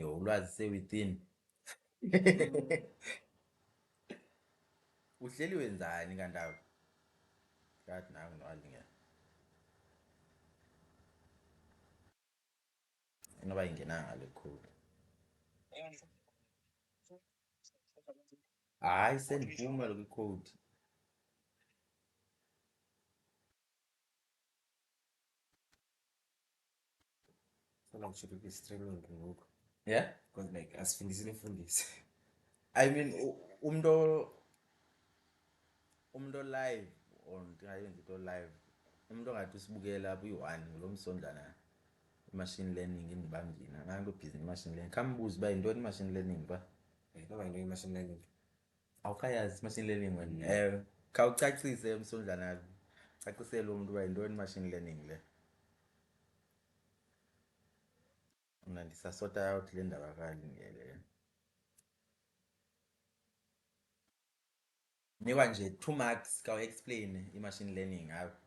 ulwazi se-within. Uhleli wenzani kantaku? Kathi nawe nowalingena. Inoba ingenanga le code. Hayi sendiphuma lo kwicode. Funa kushuthi kwi-streaming ngoku. Yeah? Because like asifundisi nifundisi. I mean umuntu live or ndingayenzi into live. Umuntu ongathi usibukela apha uyi-1 ngulo msondlana. I-machine learning indibambile. Nanto busy i-machine learning. Khambuze uba yintoni i-machine learning ba? Noba yinto i-machine learning. Awukayazi i-machine learning wena? Khawucacise msondlana. Cacisele umuntu uba yintoni i-machine learning le. Mna ndisasota out le ndaba kalingele. Nikwa nje 2 marks kawu-explain i-machine learning ngayo.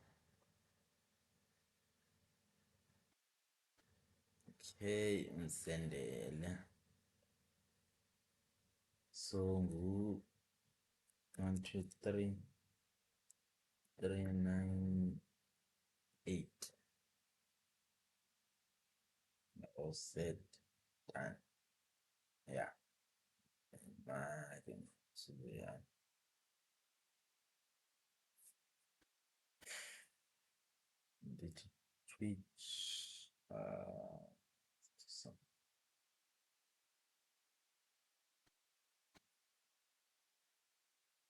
Okay, msendele. So 1 2 3 3 9 8. All set. Done. Yeah. I think so. Yeah. Did Twitch some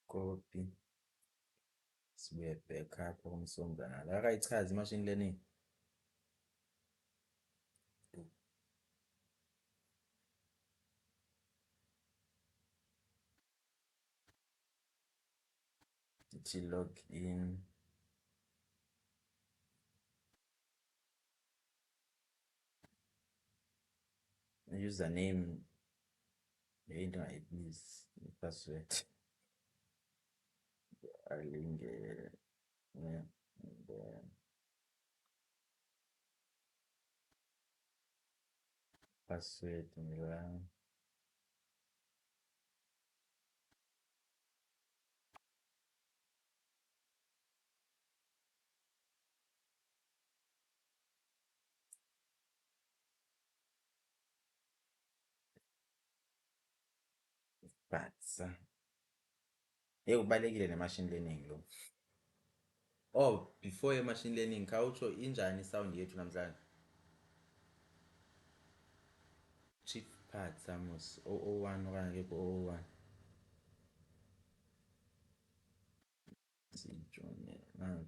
copy. Sibuye back up kumsondzana. La akayichazi i-machine learning. Did she log in? Username. Into ayibizi. Password. Alinge. Yeah. And then password ngila. But kubalekile ne-machine learning lo. Oh, before i-machine learning khawutsho injani isound yethu namhlanje? Chief parts Amos 001 okanye akekho 001. Sijone na.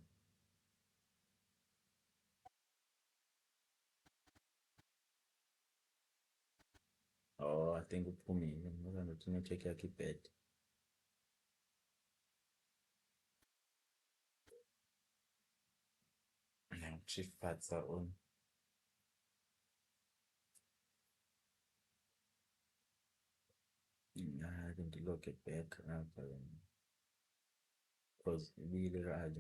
Oh, I think uphumile. Ngoba ndothi network yakhe ibad. Now chief parts are on. I think to log it back because really hard.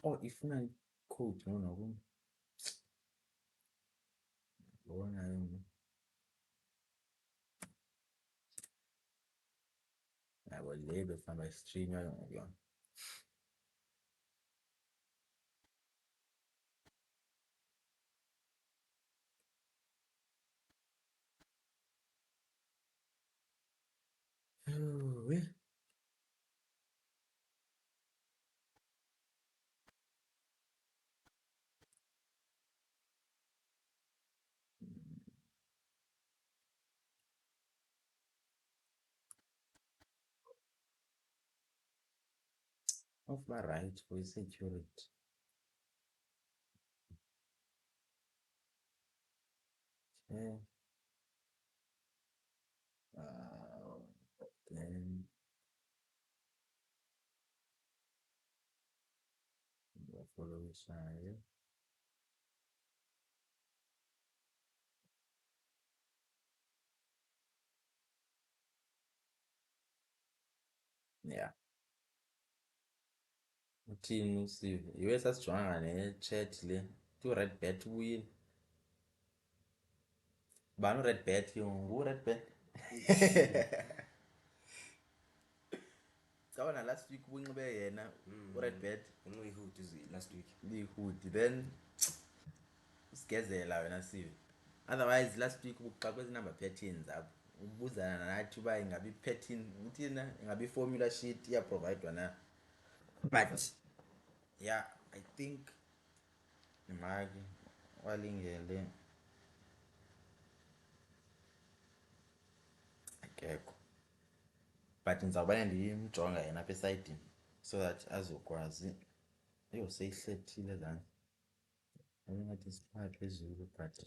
Oh, if not code, no. I will label from my stream. I don't know. Oh, yeah. Off my right for security. Okay. Then follow the side. Yeah. Uthini uSive? Yiwe sasijonga ne-chat le. Red bet win. Bani red bet red bet. Cabana last week ubunxibe yena red bet Unxibe ihood last week. hood then sigezela wena Sive. Otherwise last week ubuxakwe number patterns apho. Ubuzana nathi uba ingabi pattern uthina ingabi formula sheet iya provided na. But yeah, I think imaki walingele akekho. But ngizawubane ndimjonga yena apha esayidini so that azokwazi. Eyo seyihlethile zana. Ayingathi isiphakathi phezulu but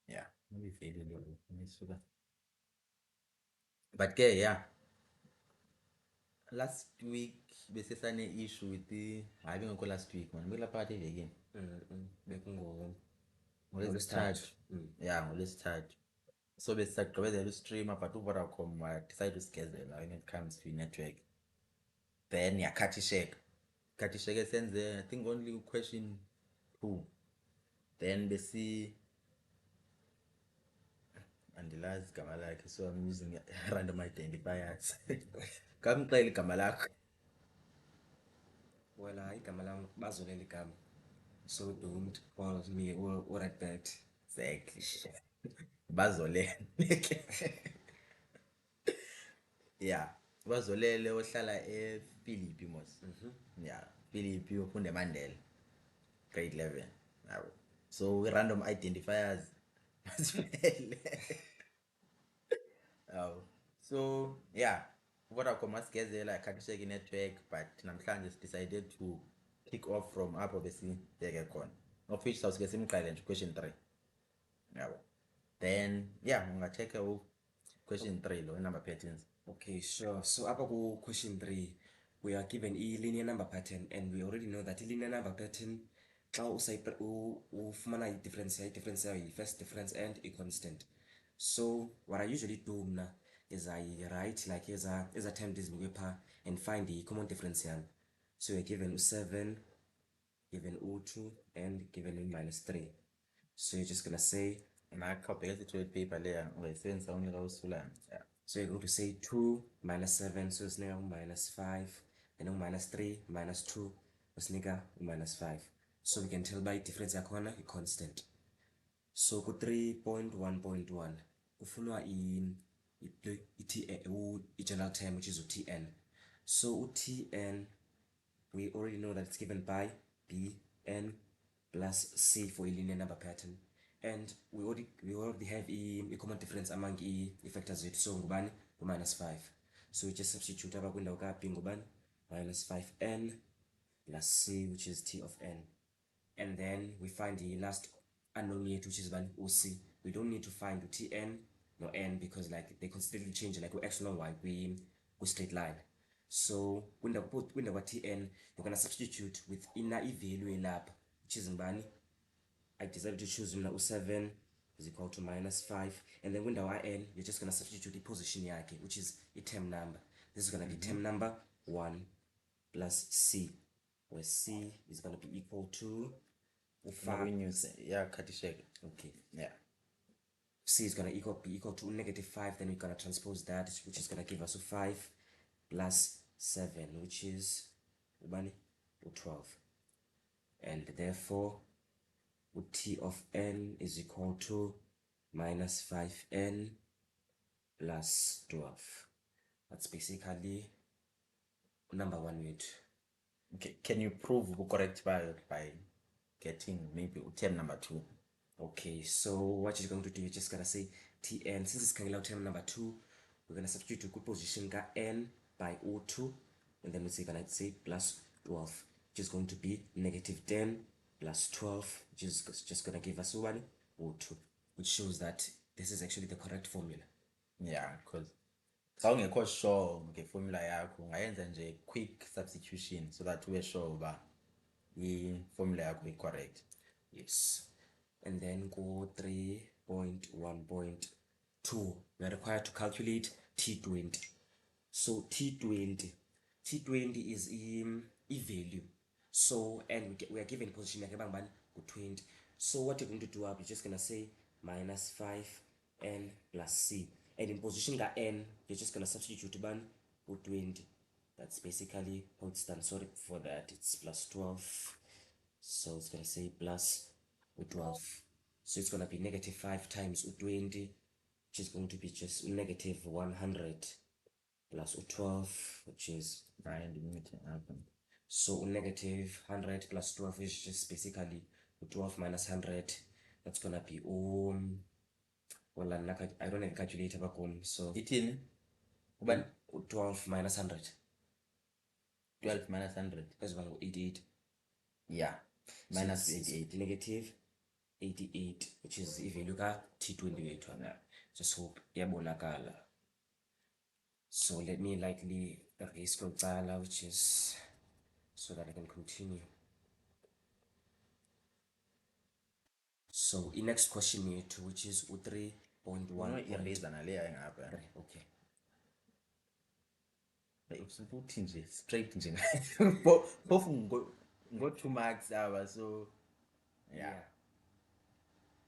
yeah, maybe ivelile ngisuka. But ke yeah, last week besesane issue with the hayi bengekho last week man bekula phakathi evekini ngolwesithathu. Yeah, ngolwesithathu. So besisagqibezela ustreamer but uVodacom decide usigezela when it comes to network. Then yakhathisheka senze I think only question 2. Then besi andilazi igama lakhe so I'm using random identifiers. Kamxela igama lakho. Well, igama lam bazolela igama. So don't call me red bet. Exactly. Bazolele. Yeah, bazolele ohlala ePhilippi mos. Yeah, Philippi ufunde Mandela. Grade 11. Yabo. So random identifiers bazolele. So yeah, Vodacom masigezela yakhathisheka network but namhlanje decided to kick off from apho besibheke khona. Of which sawusike simqale nje question 3. Yabo. Then yeah, unga-check question 3 lo number patterns. Okay, sure. So up to question 3, we are given a linear number pattern, and we already know that a linear number pattern, ufumana difference first difference and a constant. So what I usually do now is I write like as a term this paper and find the common difference here. So we're given 7, given 2, and given -3. So you're just gonna say, and I copy it to a paper layer. Since only those two lines. Yeah. So you're going to say 2 minus 7, so it's now -5, then -3 minus 2, it's -5. So we can tell by difference yakona a constant. So ku 3.1.1 kufunwa i-general term which is Tn. So Tn, we already know that it's given by Bn plus C for a linear number pattern. And we already have a common difference among the factors it. So ngubani -5. So we just substitute up kwindawo ka B ngubani -5n plus C, which is T of n. And then we find the last unknown yet, which is OC. We don't need to find the Tn no n because like they constantly change like x no y we straight line. So when the Tn, you're gonna substitute with inner value lab, which is ngubani. I decided to choose 7 is equal to -5, and then when the n, you're just gonna substitute the position yake, which is a term number. This is gonna be term number 1 plus C, where C is gonna be equal to 5. Yeah, khathisheka. Okay. Yeah. C is gonna be equal to -5. Then we're gonna transpose that, which is gonna give us 5 plus 7, which is 12, and therefore T of n is equal to -5n plus 12. That's basically number 1 weight. Okay, can you prove correct by getting maybe term number 2? Okay, so what you're going to do, you're just gonna say Tn, since it's coming out term number 2, we're gonna substitute to good position ka n by O2, and then we're gonna say plus 12, which is going to be -10 plus 12, which is just gonna give us 1 O2, which shows that this is actually the correct formula. Yeah, because sawungekho sure ngeformula yakho ungayenza nje quick substitution so that we're sure uba i-formula yakho correct. Yes. And then go 3.1.2, we are required to calculate T20. So T20 is value. So and we are given position yakhe bangibani ku-20. So what you're going to do up, you're just gonna say minus 5n plus c, and in position ka n you're just gonna substitute ban ku-20. That's basically how it's done. Sorry for that, it's plus 12. So it's gonna say plus u12. So it's gonna be negative 5 times u20, which is going to be just negative 100 plus u12, which is so negative 100 plus 12 is just basically 12 minus 100. That's gonna be well, I don't have a calculator back home, so ithini 12 minus 100 12 minus 100 is 88. yeah, So minus it's 88. negative 88, which is i-value ka T20 wethu na. Just hope iyabonakala. So let me lightly erase kuqala, which is so that I can continue. So the next question yethu, which is u3.1. erase naleya engapha Okay. usukuthi nje straight nje phofu ngo 2 marks aba, so yeah.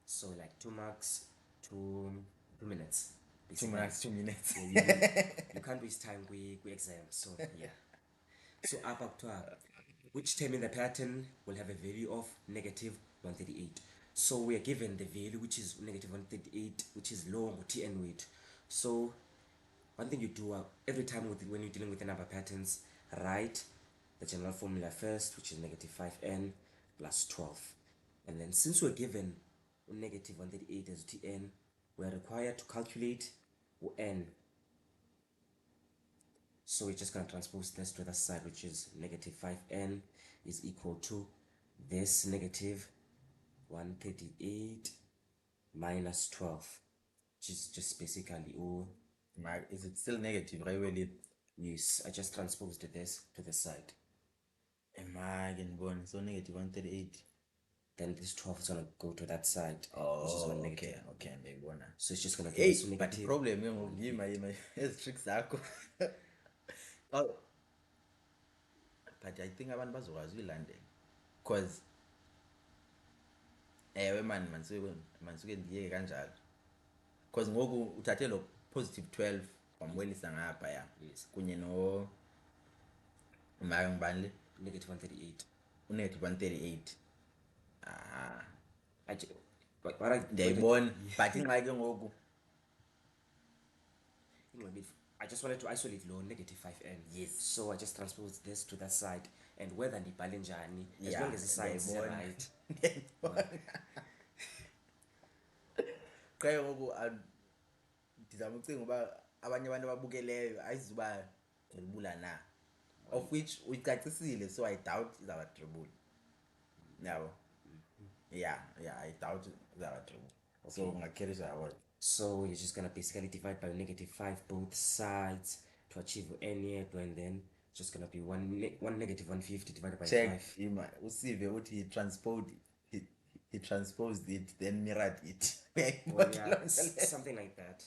So like 2 marks, 2 minutes. 2 marks, 2 minutes. You can't waste time with exam. So yeah. So up to which term in the pattern will have a value of negative 138. So we are given the value which is negative 138, which is long Tn weight. So one thing you do every time when you're dealing with the number patterns, write the general formula first, which is negative 5n plus 12. And then since we're given negative 138 as Tn, we're required to calculate n. So we're just going to transpose this to the side, which is negative 5n is equal to this negative 138 minus 12, which is just basically Is it still negative, right? Yes, I just transposed this to the side. So negative 138. Then this 12 is gonna go to that side. Oh, okay. So it's just gonna give us negative. But the problem is tricks zakho. Oh, but I think abantu bazokwazi uyilandela because man mansuke ndiyeke kanjalo, because ngoku uthathe lo positive 12 wamwelisa ngapha ya kunye no mayo ngibani le Negative 138. negative 138. Ndiyayibona, but ingxaki ngoku I just wanted to isolate low negative 5n. Yes. So I just transposed this to that side, and whether ndibhale njani, as long as the sides are right. Qhaye ngoku ndizama ucinga uba abanye abantu ababukeleyo ayizuba dribula na, of which uyicacisile, so I doubt izaba dribula. Yabo. Yeah, I doubt izaba dribula. So ungakherisha yabo. So you're just gonna basically divide by negative 5 both sides to achieve n yet, and then just gonna be one negative 150 divided by 5. Usive uthi he transposed it, then mirrored it. Well, yeah, something like that.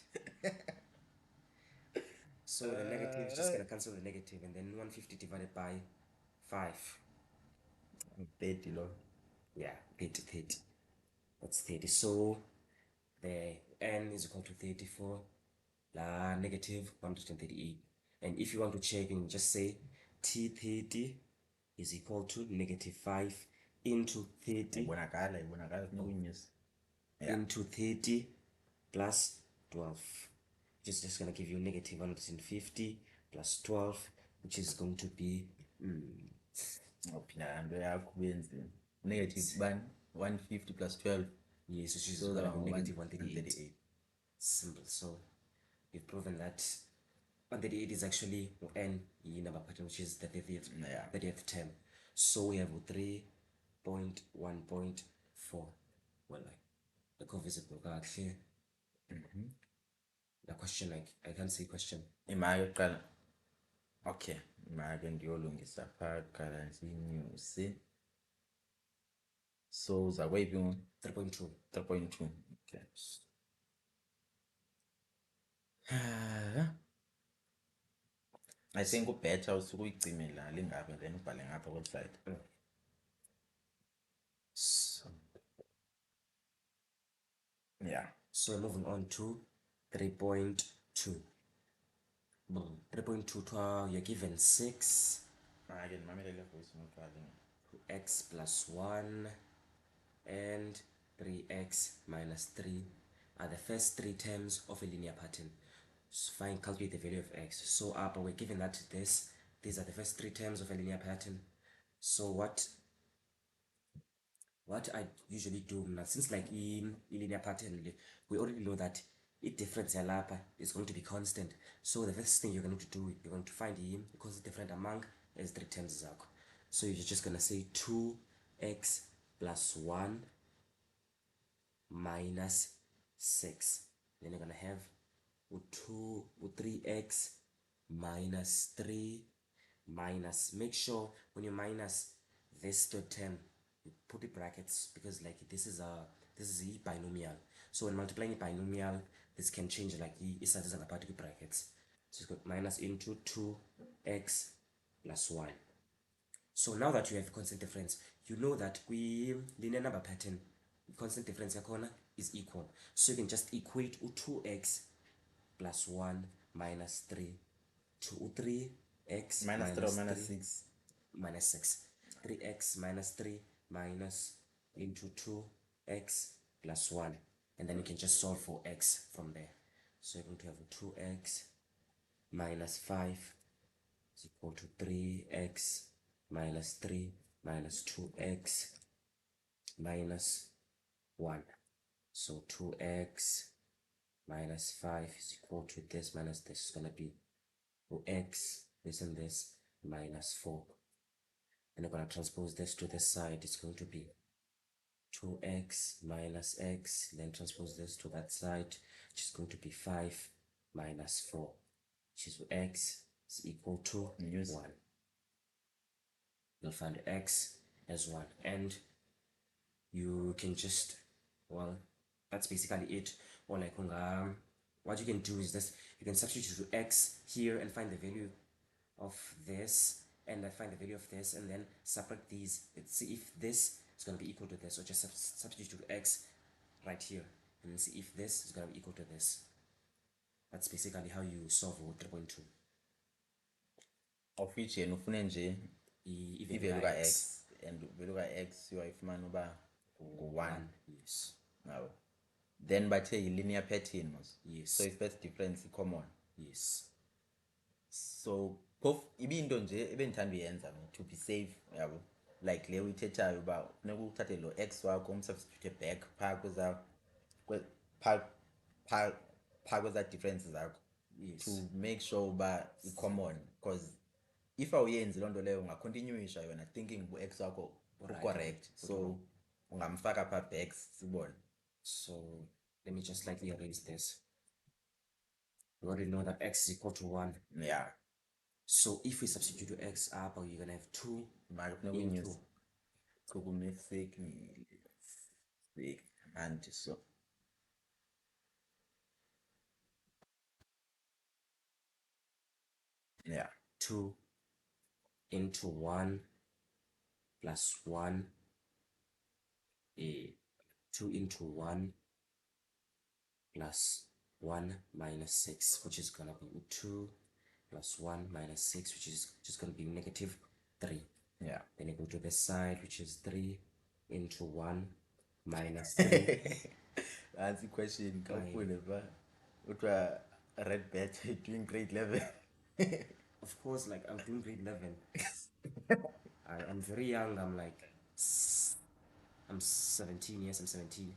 So the negative is just gonna cancel the negative, and then 150 divided by 5. 30 lo. Yeah, 30. That's 30. So the n is equal to 34, negative 138. And if you want to check, you can just say T30 is equal to negative 5 into 30 into 30 plus 12, which is just going to give you negative 150 plus 12, which is going to be negative 150 plus 12. Yes, which is negative 138. Simple. So we've proven that 138 is actually n number pattern, which is the 30th term. So we have 3.1.4. Well, like the curve is clear. The question, like I can't say question. Okay, imake ndiyolungisa phaa qala siyinyuse. So zakweyiphi 3.2. 3.2. Okay. I think better usuke uyicime la lingaphi then ubhale ngapha kweli side. So, Yeah. so moving on to 3.2. 3.2, you're given 6 Ake nimamelele voice ngibhale. x plus 1 and 3x minus 3 are the first three terms of a linear pattern. So calculate the value of x. So up we're given that these are the first three terms of a linear pattern. So what I usually do now, since like in linear pattern we already know that difference yalapha is going to be constant. So the first thing you're going to do, you're going to find the constant different among as three terms zakho. So you're just going to say 2x plus 1 minus 6. Then you're going to have 3x minus 3 minus, make sure when you minus this third term you put the brackets, because like this is a binomial. So when multiplying a binomial, this can change like isize ngaphakathi brackets. So it's got minus into 2x plus 1. So now that you have constant difference, you know that we linear number pattern constant difference yakhona is equal. So you can just equate 2x plus 1 minus 3 to 3x Minus 3 or minus 3 6. minus 6. 3x minus 3 minus into 2x plus 1. And then you can just solve for x from there. So you're going to have 2x minus 5 is equal to 3x minus 3 minus 2x minus 1. So 2x minus 5 is equal to this minus this. Is going to be x, this and this, minus 4. And I'm going to transpose this to this side. It's going to be 2x minus x, then transpose this to that side, which is going to be 5 minus 4, which is x is equal to 1. You'll find x as 1. And you can just, well, that's basically it. Or like what you can do is this, you can substitute x here and find the value of this, and I find the value of this, and then subtract these. Let's see if this is going to be equal to this, or just substitute x right here and then see if this is going to be equal to this. That's basically how you solve 3.2. Of which yena ufune nje i-value ka-x, and value ka-x uyayifumana uba ngu-1. Yes. Now then bathe yi-linear pattern mos. Yes. So if first difference common. Yes. So phofu ibinto nje ebendithanda uyenza to be safe yabo, like le uyithethayo uba funeka uthathe lo x wakho umsubstitute back phaa kweza difference zakho. Yes. To make sure uba i-common, because if awuyenzi loo nto leyo ungacontinuisha yona thinking u-x wakho ucorrect, so ungamfaka phaa back sibone. So let me just slightly erase this. You already know that x is equal to 1. Yeah. So if we substitute to x up, you're gonna have 2 into and so yeah, 2 into 1 plus 1, 2 into 1 plus 1 minus 6, which is gonna be 2 plus 1 minus 6, which is just gonna be negative 3. Yeah. Then you go to this side, which is 3 into 1 minus 3. That's the question. Red bet doing grade 11. Of course, like I'm doing grade 11. I'm very young. I'm 17. Yes, I'm 17.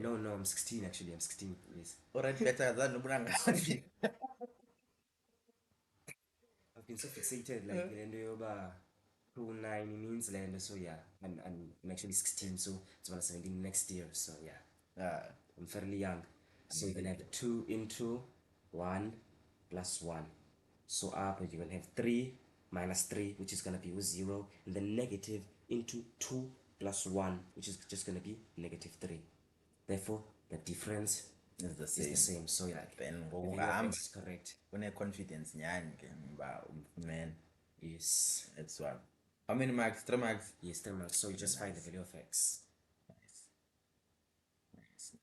No, I'm 16 actually. I'm 16. Yes. Red better than I've been so fixated, like the 29 means land. So yeah, I'm actually 16. So it's about 17 next year. So yeah, I'm fairly young. So you're gonna have 2 into 1 plus 1. So up you're gonna have 3 minus 3, which is gonna be 0, and then negative into 2 plus 1, which is just gonna be negative 3. Therefore, the difference is the same. So yeah, then the value of x is correct. une confidence nyani ke Wow, man, Yes. that's one. How many marks? 3 marks. Yes, 3 marks. So you just find the value of x. Nice. Nice.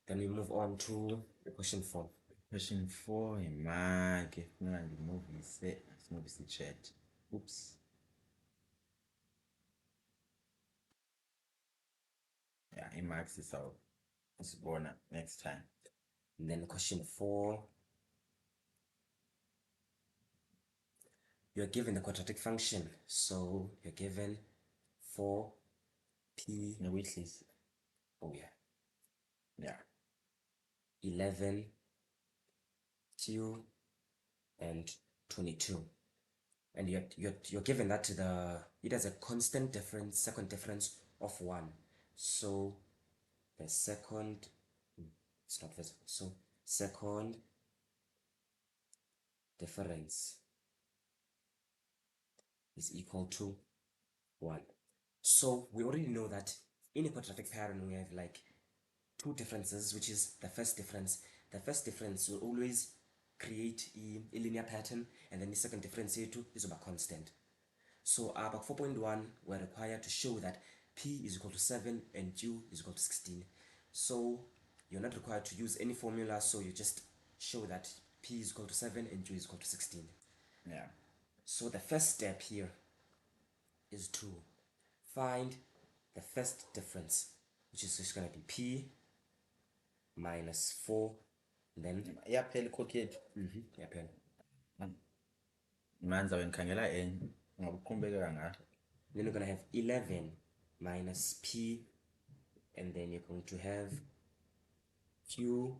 Then we move on to question 4. Question 4, mark. No, and the movie set. Movie is chat. Oops. Yeah, in marks is out. It's born up next time. And then question 4. You're given the quadratic function. So you're given 4p. No, which is, Oh yeah. yeah. 11 q and 22, and you're given that it has a constant difference, second difference of 1. So the second, it's not visible, so second difference is equal to 1. So we already know that in a quadratic pattern we have like two differences, which is the first difference. The first difference will always create a linear pattern, and then the second difference here too is about constant. So about 4.1, we're required to show that p is equal to 7 and q is equal to 16. So you're not required to use any formula, so you just show that p is equal to 7 and q is equal to 16. Yeah. So the first step here is to find the first difference, which is just going to be p minus 4, and then iyaphela ikhokheti yaphela. manje ngikhangela enye ngabe uqhubekeka ngayo. Then you're going to have 11 minus p, and then you're going to have q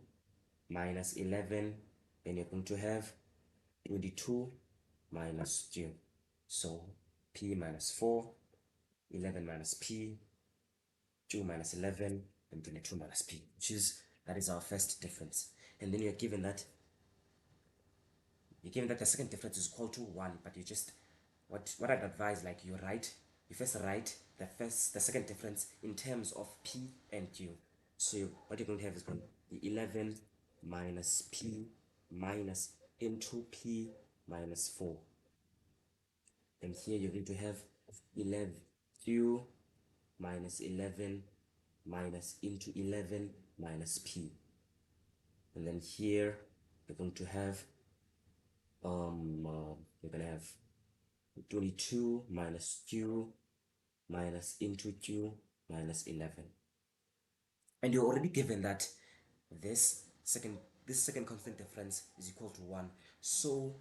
minus 11, then you're going to have 22 minus q. So p minus 4, 11 minus p, q minus 11, and 22 minus p, that is our first difference. And then you're given that the second difference is equal to 1, but you just, what I'd advise, like you first write the second difference in terms of p and q. So what you're going to have is going to be 11 minus p minus into p minus 4. And here you're going to have 11 q minus 11 minus into 11 minus p. And then here you're going to have 22 minus q minus into q minus 11. And you're already given that this second constant difference is equal to 1. So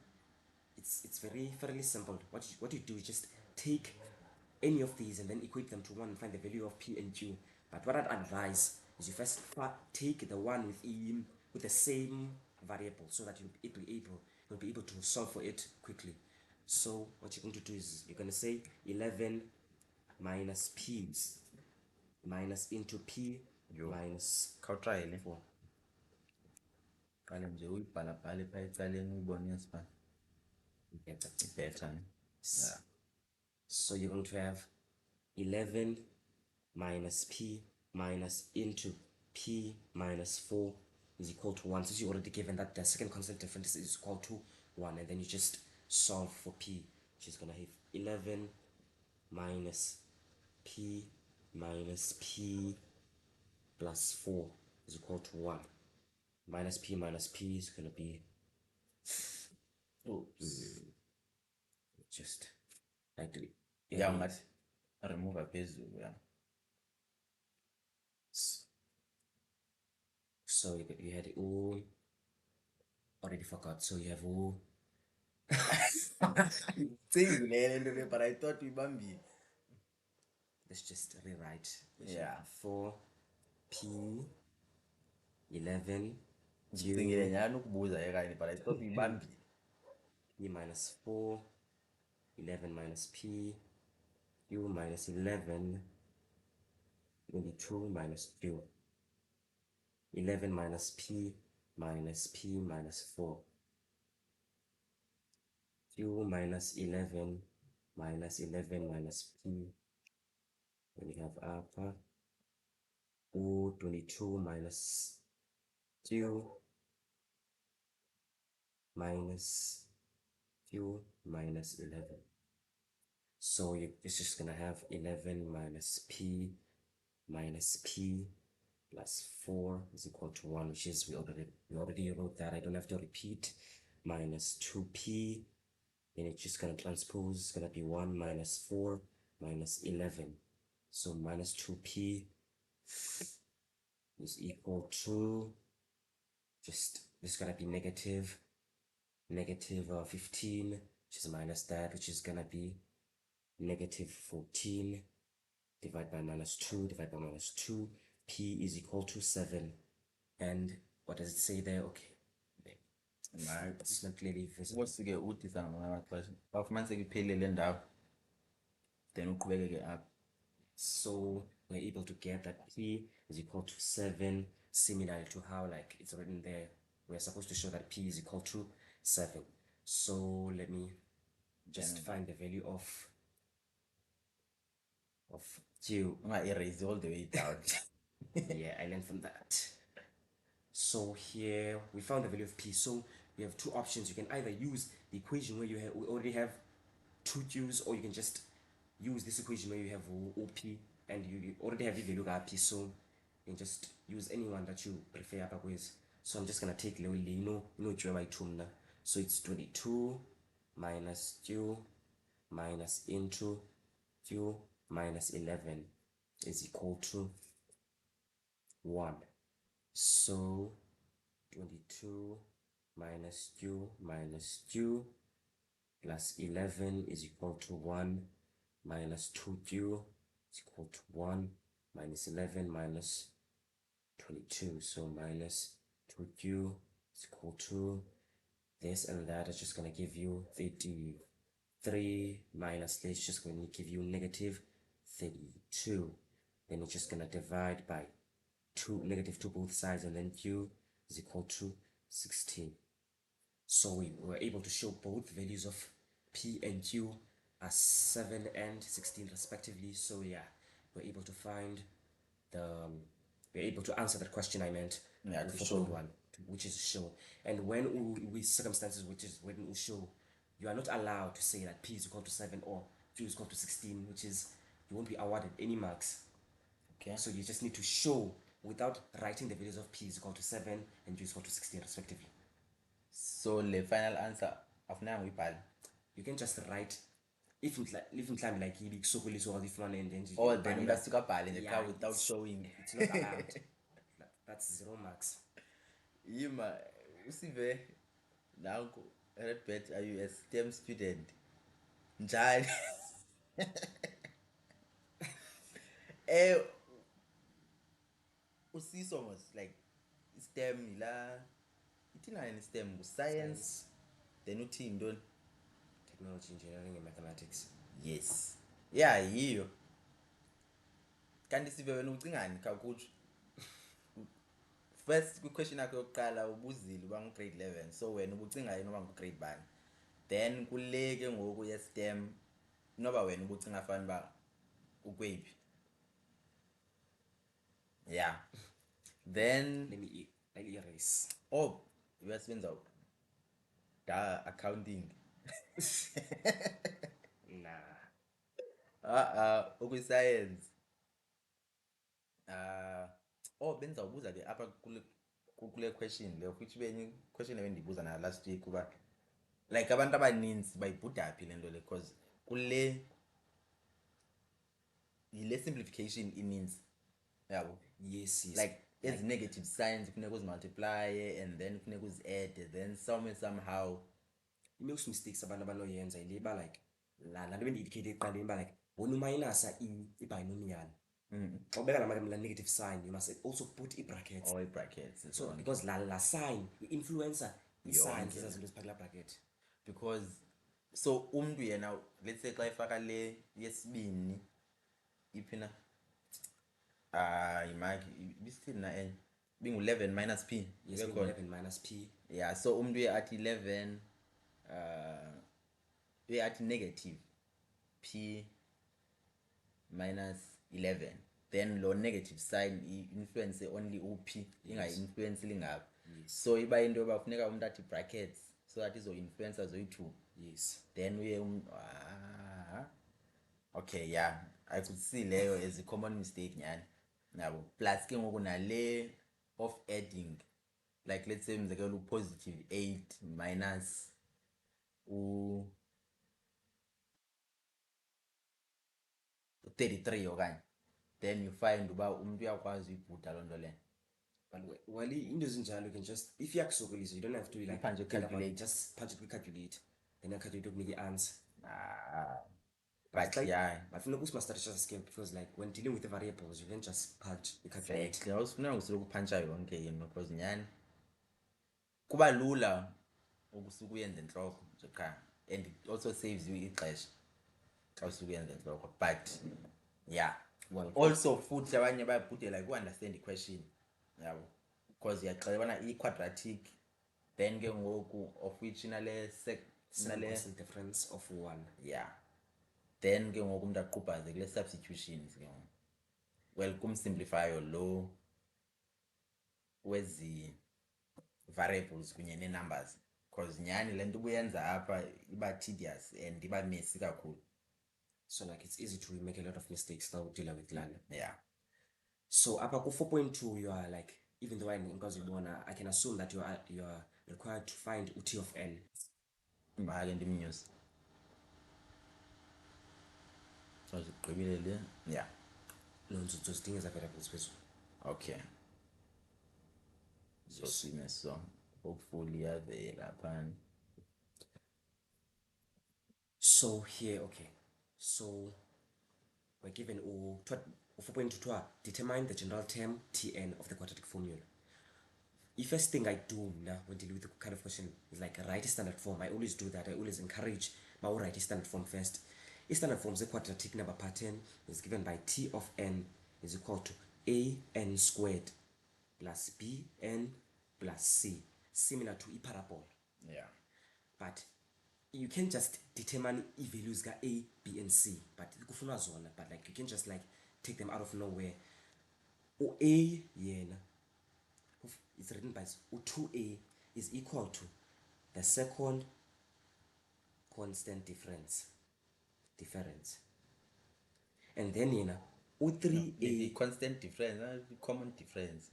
it's very fairly simple. What you do is just take any of these and then equate them to 1 and find the value of p and q. But what I'd advise is you first take the one with the same variable, so that you'll be able to solve for it quickly. So what you're going to do is you're going to say 11 minus p minus into p minus khawutrayele 4. qale nje uyibhalabhale phaa ecaleni uyibone yesibani Better. better. Yeah. So you're going to have 11 minus p minus into p minus 4 is equal to 1. Since you're already given that the second constant difference is equal to 1, and then you just solve for p, which is going to have 11 minus p minus p plus 4 is equal to 1. Minus p is going to be just like Yeah, ungathi remove phezulu, yeah. So you had O, already forgot. So you have O. But I thought uyibambile. Let's just rewrite. Yeah. 4p 11 ngicingile nyani ukubuza ekanye but I thought uyibambile. p minus 4 11 minus p q minus 11 22 minus q 11 minus p minus 4 q minus 11 minus p. Then you have upper O 22 minus q minus q minus 11. So it's just gonna have 11 minus p plus 4 is equal to 1, which is we already wrote that. I don't have to repeat. Minus 2p, then it's just gonna transpose. It's gonna be 1 minus 4 minus 11. So minus 2p is equal to this is gonna be negative 15, which is minus that, which is gonna be negative 14 divided by minus 2 divided by minus 2. P is equal to 7. And what does it say there? Okay, it's not clearly visible. Usuke udisa ngamanye amaxesha bafumaniseka iphelile le ndawo then uqhubekeke up. So we're able to get that P is equal to 7, similar to how like it's written there. We're supposed to show that P is equal to 7. So let me just find the value of Q. Erase all the way down. Yeah, I learned from that. So here we found the value of P. So we have two options. You can either use the equation where we already have two Q's, or you can just use this equation where you have OP and you already have the value of P. So you can just use anyone that you prefer otherwise. So I'm just gonna take by 2 now. So it's 22 minus Q minus into Q minus 11 is equal to 1. So 22 minus Q plus 11 is equal to 1 minus 2Q is equal to 1 minus 11 minus 22. So minus 2Q is equal to this, and that is just going to give you 33 minus this, just going to give you negative 32. Then it's just going to divide by negative 2 both sides, and then Q is equal to 16. So we were able to show both values of P and Q as 7 and 16 respectively. So yeah, we're able to find we're able to answer that question I meant. Yeah, to for show. one, which is show. And when we circumstances, which is when we show, you are not allowed to say that P is equal to 7 or Q is equal to 16, which is you won't be awarded any marks. Okay. So you just need to show without writing the values of P is equal to 7 and Q is equal to 16 respectively. So the final answer afunanga uyibhala. You can just write if mhlawumbe like ibikusokolisa okazifumana and then or then umntu asuke abhale nje qha without showing. It's not allowed. That's 0 marks. Yima usive nanku Redbet, are you a STEM student? Njani? Usiso mos like STEM la ithina in STEM science then uthi ntoni? Technology, engineering and mathematics. Yes. Yeah, yiyo. Kanti sive wena ucingani kakutsho? First question yakho yokuqala ubuzile uba grade 11, so wena ubucinga yini uba grade bani? Then kule ke ngoku ye STEM noba wena ubucinga fana ba ukwephi? Yeah. Then let me erase. Oh, uyasebenza da accounting. Nah. Okwi science. Benza ubuza ke apha kule question le which benye question ebendibuza na last week kuba like abantu abaninzi bayibhuda phi le nto le because kule yile simplification ininzi yabo. Yes. Like as negative signs kufuneka uzimultiply and then kufuneka uzi-add then somehow i-makes mistakes abantu abanoyenza ile ba like la nto bendiindicate ekuqaleni ba like wona umayinusa i-binomial. Xa ubeka la negative sign you must also put i-brackets. or i-brackets. So because la sign i-influencer i-signs ezazinto eziphakela bracket. Because so umntu yena let's say xa ifaka le yesibini iphina imaki ibisithini na enye bingu-11 minus p. Yes, 11 minus p. Yeah, so umntu uye athi 11 uye athi negative p minus 11 then lo negative sign i-influence only up inga-influence lingapha. So iba into yoba funeka umntu athi brackets so that izo-influencer zoyi-2. Yes. Then okay, yeah, I could see leyo as a common mistake nyani yabo. Plus ke ngoku nale of adding, like let's say umzekelo u-positive 8 minus u-33 okanye, then you find uba umuntu uyakwazi uyibhuda loo nto leyo. But well, into ezinjalo you can just, if iyakusokolisa, you don't have to like Punch think about calculate. it, just punch it calculate, then calculate ukunika i-answer. But it's like, yeah, but funeka usimasterisha scale, because like when dealing with the variables you can just punch the calculate. exactly, awusifuneka usuke uphuntsha yonke into because nyani kuba lula ukusuka uyenze entloko nje qha, and it also saves you ixesha xa usuke uyenze entloko. But yeah, Well, also futhi abanye bayabhudela like u-understand i-question yabo, because uyaxela ubana i-quadratic, then ke ngoku of which inale constant difference of 1. yeah, then ke ngoku umuntu aqubhaze kule substitutions ke ngoku. Well, kumsimplifyo lo wezi variables kunye ne-numbers, because nyani le nto ubuyenza apha iba tedious and iba messy kakhulu. So like it's easy to make a lot of mistakes now dealing with lana. Yeah. So up to 4.2 you are like, even though I can assume that you are required to find UT of n. Mbake ndimnyuse. So sigqibile le. Yeah. No, those things are variables phezulu. Okay. So sime so hopefully avela phana. So here, okay. So we're given 4.2, determine the general term Tn of the quadratic formula. The first thing I do now when dealing with the kind of question is like write a standard form. I always do that. I always encourage my write a standard form first. A standard form is a quadratic number pattern is given by T of n is equal to an squared plus bn plus c, similar to a parabola. Yeah. But you can just determine values ga a, b and c, but like you can just like take them out of nowhere. O a yena, it's written by 2a is equal to the second constant difference, and then U3a The constant difference, common difference.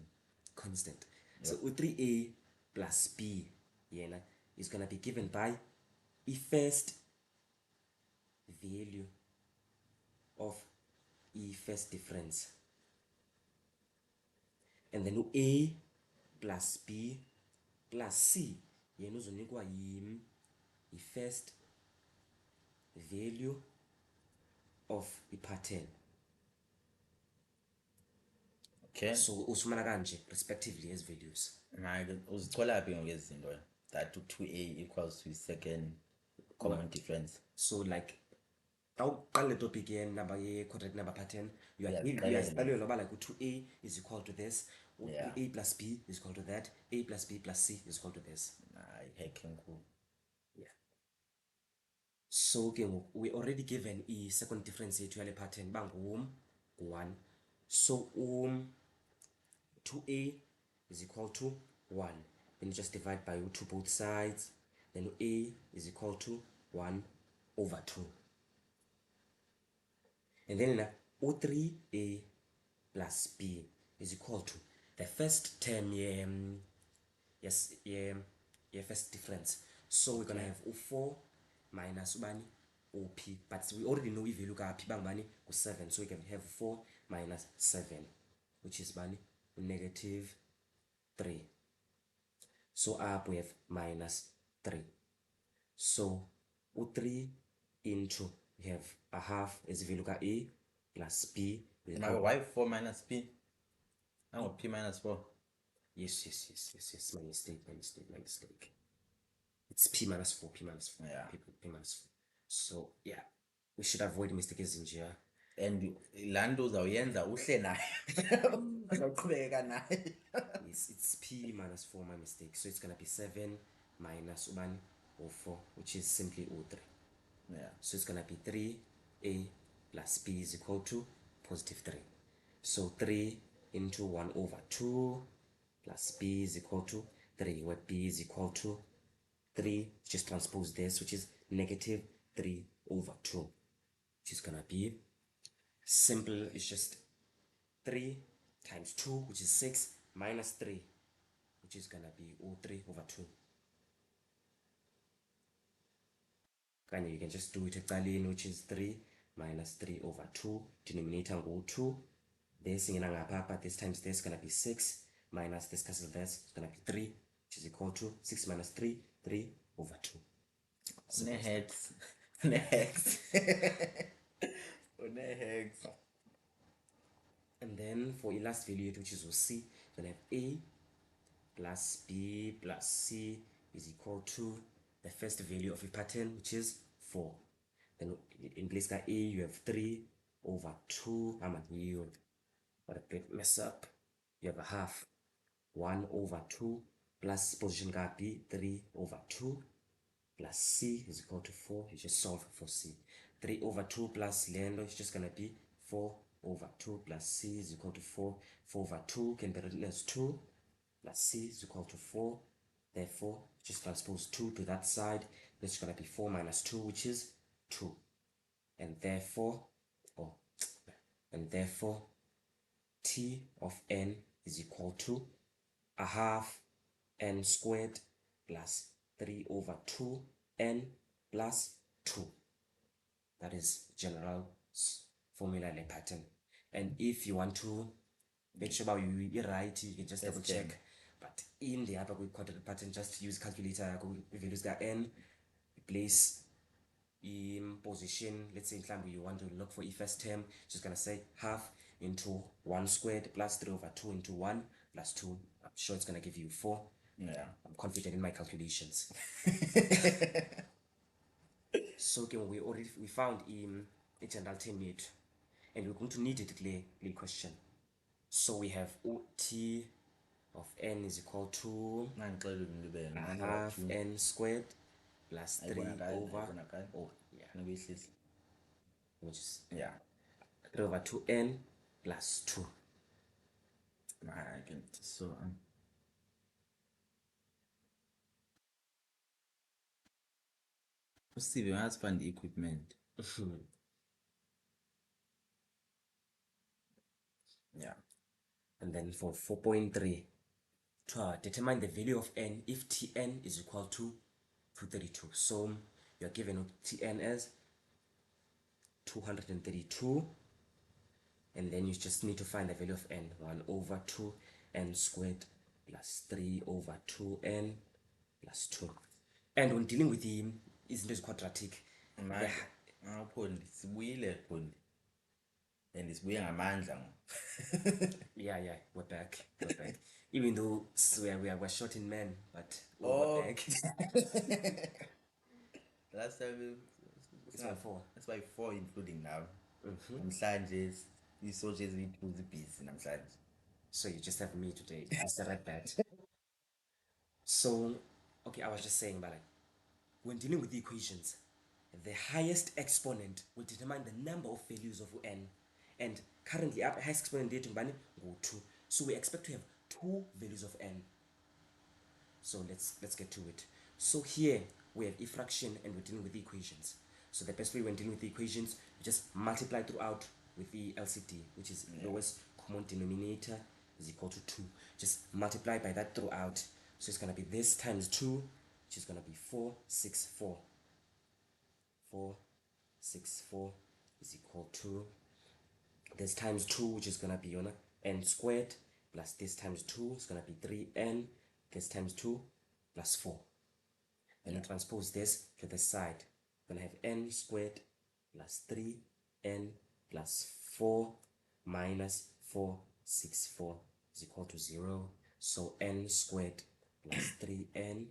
constant. So U3a plus b is gonna be given by the first value of the first difference, and then a plus b plus c uzonikwa the first value of the pattern. Okay. So usumana kanje respectively as values. Manje uzithola phi ngezi zinto that 2a equals to the second common difference? So like awuqala le topic number quadratic number pattern, you are like 2a is equal to this, a plus b is equal to that, a plus b plus c is equal to this. Hacking cool. Yeah. So we already given a second difference to yale pattern bangu 1. So 2a is equal to 1. Then you just divide by 2 both sides. Then a is equal to 1 over 2. And then O3a plus b is equal to the first term first difference. So we're gonna have O4 minus ubani OP, but we already know if you look at p bangani 7, so we can have 4 minus 7, which is bani negative 3. So up we have minus 3. So U3 into we have a half as if you look at a plus b. Now why 4 minus p? Oh, p minus 4. Yes. My mistake. It's p minus 4. Yeah. P minus 4. So yeah, we should avoid mistakes in here. And laa nto uzawuyenza uhle nayo uzawuqhubeka nayo. Yes, it's p minus 4, my mistake. So it's gonna be 7 minus 1 or 4, which is simply O3. Yeah. So it's gonna be 3a plus b is equal to positive 3. So 3 into 1 over 2 plus b is equal to 3, where b is equal to 3, just transpose this, which is negative 3 over 2, which is gonna be simple. It's just 3 times 2, which is 6, minus 3, which is gonna be 3 over 2. And you can just do it ecaleni, which is 3 minus 3 over 2, denominator go 2. This this times this is gonna be 6, minus this cancel this, it's gonna be 3, which is equal to 6 minus 3, 3 over 2. Next. Next. Next. And then for the last value, which is C, we're gonna have A plus B plus C is equal to the first value of a pattern, which is 4. Then in place of A, you have 3 over 2. You what a bit mess up. You have a half. 1 over 2 plus position B, 3 over 2 plus C is equal to 4. You just solve for C. 3 over 2 plus Lendo is just gonna be 4 over 2 plus C is equal to 4. 4 over 2 can be written as 2 plus C is equal to 4. Therefore, just transpose 2 to that side. It's gonna be 4 minus 2, which is 2. And therefore, T of n is equal to a half n squared plus 3 over 2 n plus 2. That is general formula le pattern. And if you want to make sure you're right, you can just double check. But in the upper quadratic pattern, just use calculator, values got n, place in position. Let's say in you want to look for a first term, just gonna say half into 1 squared plus 3 over 2 into 1 plus 2. I'm sure it's gonna give you 4. Yeah, I'm confident in my calculations. So again, we found a general term yet, and we're going to need it clear question. So we have T of n is equal to half n squared plus 3 over which is 3 over 2n plus 2. See, we must find the equipment. Yeah. And then for 4.3, determine the value of n if Tn is equal to 232. So you're given Tn as 232, and then you just need to find the value of n. 1 over 2n squared plus 3 over 2n plus 2. And when dealing with the izinto quadratic, sibuyile Phondi, and sibuye ngamandla. yeah, we're back. Even though we're short in men, but we're back. Last time it's by 4. That's why 4 including now. Namhlanje isoldiers we busy namhlanje. So you just have me today, Mr. Red Bat. So okay, I was just saying, but like when dealing with the equations, the highest exponent will determine the number of values of n, and currently our highest exponent date go 2. So we expect to have 2 values of n. So let's get to it. So here we have a fraction and we're dealing with the equations. So the best way when dealing with the equations, you just multiply throughout with the LCD, which is lowest common denominator is equal to 2. Just multiply by that throughout. So it's gonna be this times 2, which is gonna be 464. 464 is equal to this times 2, which is gonna be n squared, plus this times 2 is gonna be 3n, this times 2 plus 4. And you transpose this to the side, we're gonna have n squared plus 3n plus 4 minus 464 is equal to 0. So n squared plus 3n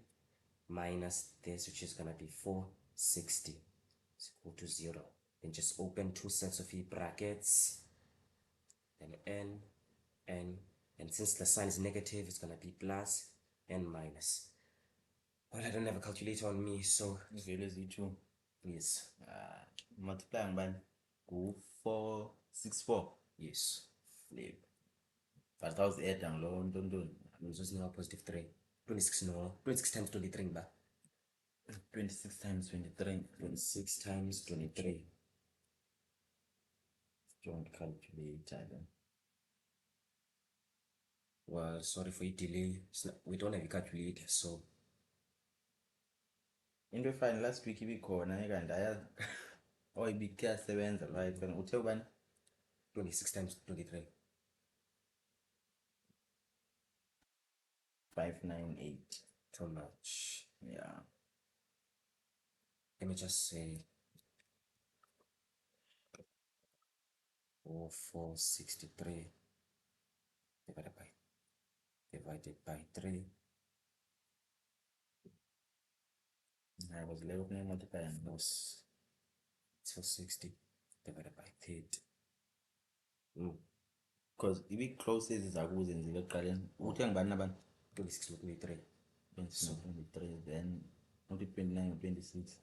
minus this, which is gonna be 460 is equal to 0. Then just open 2 sets of brackets, then n, and since the sign is negative, it's gonna be plus n minus. Well, I don't have a calculator on me, so Value is 2. Yes. Multiplying by 464. Yes. Flip. But how's the 8 down low? Don't. I'm just now positive 3. 26 no. 26 times 23 ba. 26 times 23. 26 times 23. Don't calculate then. Well, sorry for your delay. We don't have a calculator, so Into efana last week ibikhona kanti or ibikuyasebenza right wena uthe ubani 26 times 23. 598. Too much. Yeah. Let me just say 463 divided by 3. I was level multiply and Plus 460 divided by 30. because ibi-closes zakuzenzile ekuqaleni uthe ngibani nabani 26 no 23. 23 then not 29 or 26.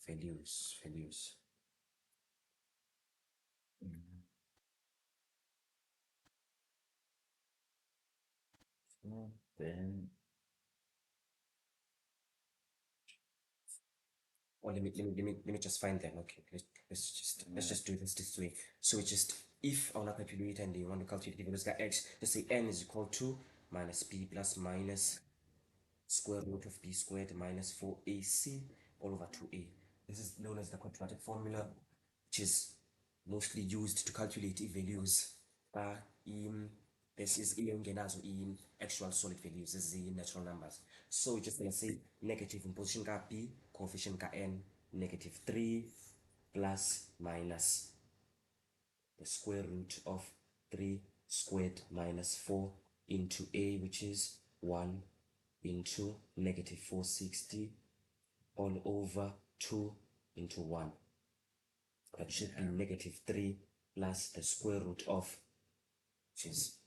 Values. Then Or let me just find them. Okay, let's just do this way. So it's just if I want to calculate and you want to calculate the values x, let's say n is equal to minus b plus minus square root of b squared minus 4ac all over 2a. This is known as the quadratic formula, which is mostly used to calculate values. This is in actual solid values, this is the natural numbers. So we're just gonna say negative in position ka b, coefficient ka n, negative 3 plus minus the square root of 3 squared minus 4 into a, which is 1 into negative 460 all over 2 into 1. That should be negative 3 plus the square root of, which is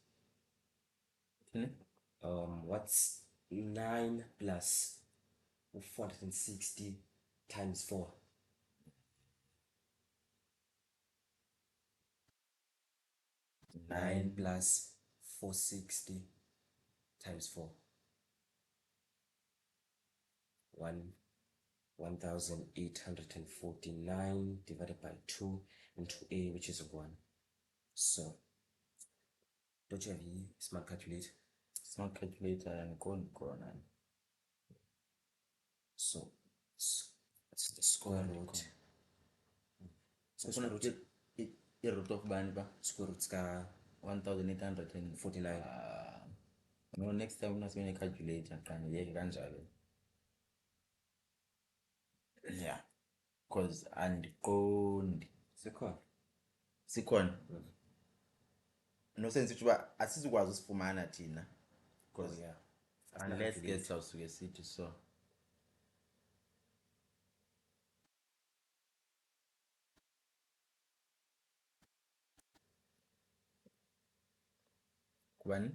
what's 9 plus 460 times 4? 9 plus 460 times 4. 1849 divided by 2 into a, which is 1. So, don't you have a smart calculator? Smart calculator and go on. So, it's the square root. So, square root. Root of bani ba? Square root ka 1849. No, next time unasebenzisa calculator qani yeke kanjalo. Yeah. Because andiqondi. Sikhona. No sense ukuthi ba asizikwazi usifumana thina. Because unless guest sawusuke sithi so. Kubani?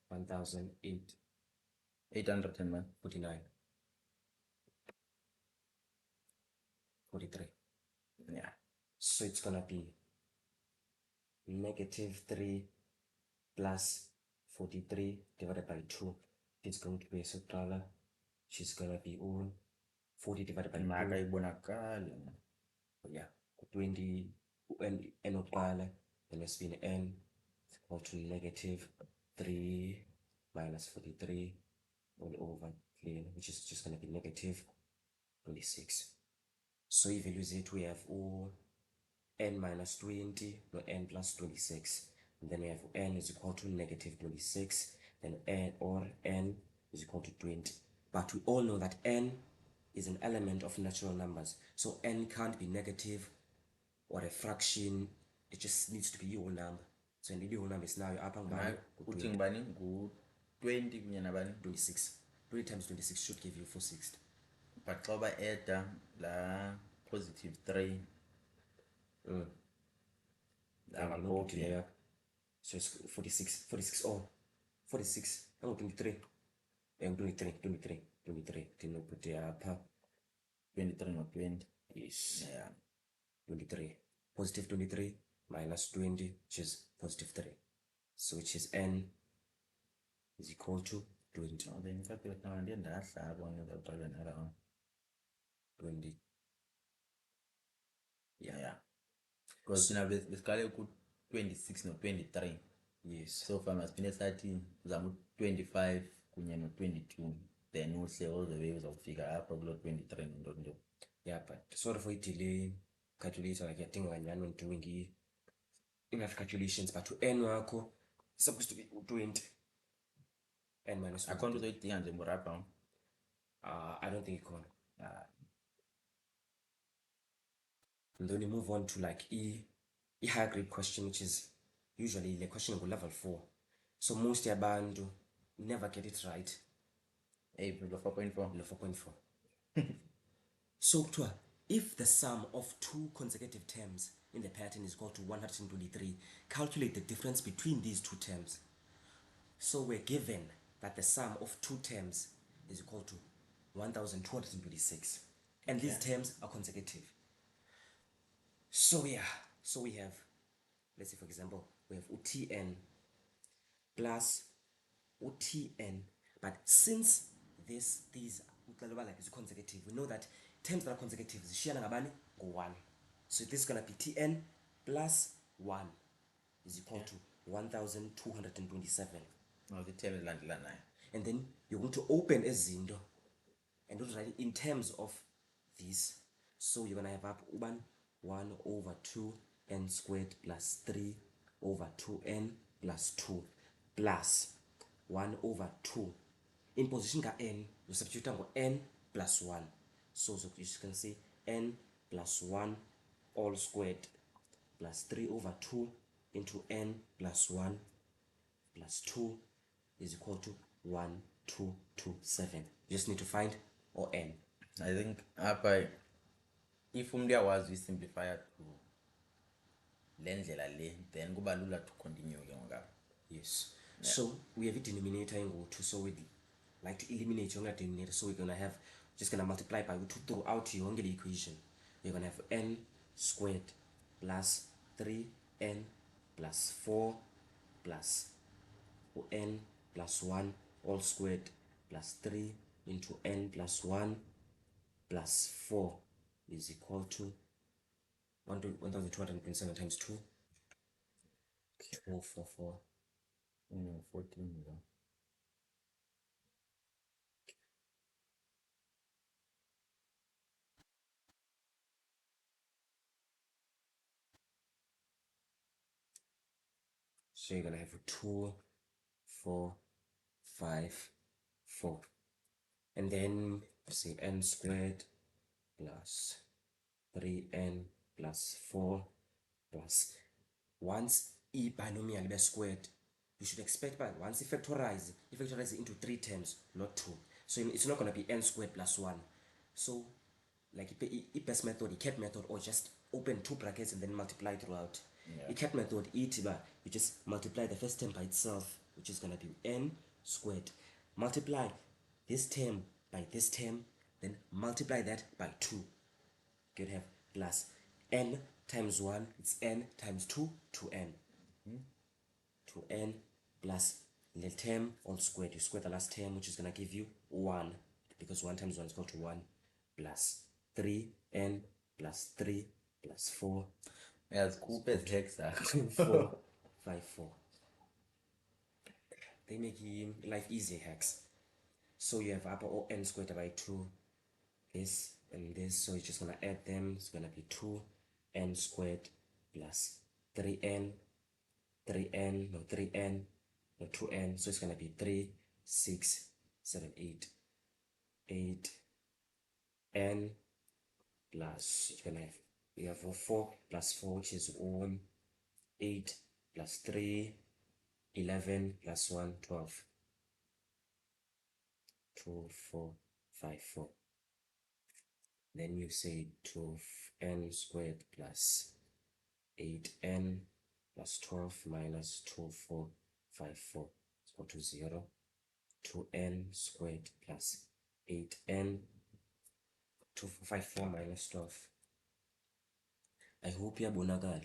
1849. 43. Yeah. So it's gonna be negative 3 plus 43 divided by 2. It's going to be a subtract. She's gonna be all 40 divided by 2. Yeah, 20 and n then let's be n is equal to negative 3 minus 43 all over clean, which is just gonna be negative 26. So if you use it, we have all n minus 20 no n plus 26, and then we have n is equal to negative 26, then n is equal to 20. But we all know that n is an element of natural numbers, so n can't be negative or a fraction. It just needs to be a whole number. So in the whole number is now up and down. 20 kunye nabani 26. 20 times 26 should give you 460. But xa uba add la positive 3 so it's 46 or 46 23 23 didn't put the 23 no 20. Yes. Yeah. 23 positive 23 minus 20, which is positive 3, so which is n is equal to 20. Oh, then calculate now and then that's one of the problem around. 20. Yeah. Because now basically could 26 no 23. Yes. So if I must finish 30, zamu 25 kunye no 22. Then we'll say all the way uzawufika apha kulo 23 ndo. Yeah, but sorry for delay calculator like getting kanyani when doing enough calculations, but to n wakho it's supposed to be 20 n minus 1. Akhona uzoyidinga nje murapha. I don't think ikhona. And then we move on to like high grade question, which is usually the question go level 4. So most yabantu never get it right. 4.4. 4.4. So kuthiwa, if the sum of two consecutive terms in the pattern is equal to 123, calculate the difference between these two terms. So we're given that the sum of two terms is equal to 1226, and these terms are consecutive. So yeah, so we have, let's say for example, we have utn plus utn, but since these like is consecutive, we know that terms that are consecutive zishiyana ngabani ngo-1. So this is gonna be tn plus 1 is equal to 1227. No, the term is landilanayo. And then you're going to open a zindo and write it in terms of this. So you're gonna have up 1 over 2n squared plus 3 over 2n plus 2 plus 1 over 2. In position ka n, you substitute n plus 1. So you can say n plus 1 all squared plus 3 over 2 into n plus 1 plus 2 is equal to 1227. You just need to find or n. I think apha if umuntu uyakwazi uyisimplify to le ndlela le, then kuba lula to continue ke ngokapha. Yes. Yeah. So we have a denominator in go2, so we'd like to eliminate your denominator. So we're gonna have just gonna multiply by 2 throughout your equation. You're gonna have n squared plus 3n plus 4 plus n plus 1 all squared plus 3 into n plus 1 plus 4 is equal to 1227 times 2. 444. 14. So you're gonna have 2, 4, 5, 4, and then say n squared plus 3n plus 4 plus, once binomial be squared, you should expect, but once you factorize it into 3 terms, not 2. So it's not going to be n squared plus 1. So like best method, the cat method, or just open 2 brackets and then multiply throughout. The cat method, you just multiply the first term by itself, which is going to be n squared. Multiply this term by this term, then multiply that by 2. You'd have plus n times 1, it's n times 2, 2n. 2n plus the term all squared. You square the last term, which is going to give you 1, because 1 times 1 is equal to 1, plus 3n plus 3 plus 4. Yes, Coop is hexa. 4, 5, 4. They make life easy, hex. So you have upper o n squared by 2, this and this, so you're just going to add them. It's going to be 2n squared plus 3n, no 2n, so it's going to be 3, 6, 7, 8 n plus, you're going to have, we have 4 plus 4, which is 8 plus 3, 11 plus 1, 12. 2, 4, 5, 4. Then you say 2n squared plus 8n plus 12 minus 2, 4, 5, 4 is equal to 0. 2n squared plus 8n, 2, 4, 5, 4 minus 12. I hope iyabonakala.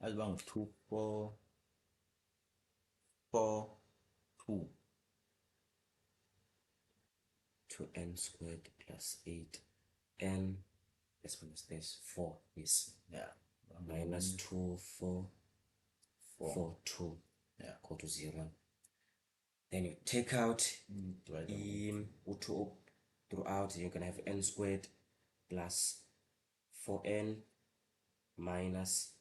As long as 2, 4. 4 2 2n squared plus 8n, this one is this 4, yes, yeah minus 2 4 4 4 2 yeah equal to 0. Then you take out divide in u2 throughout, you're gonna have n squared plus 4n minus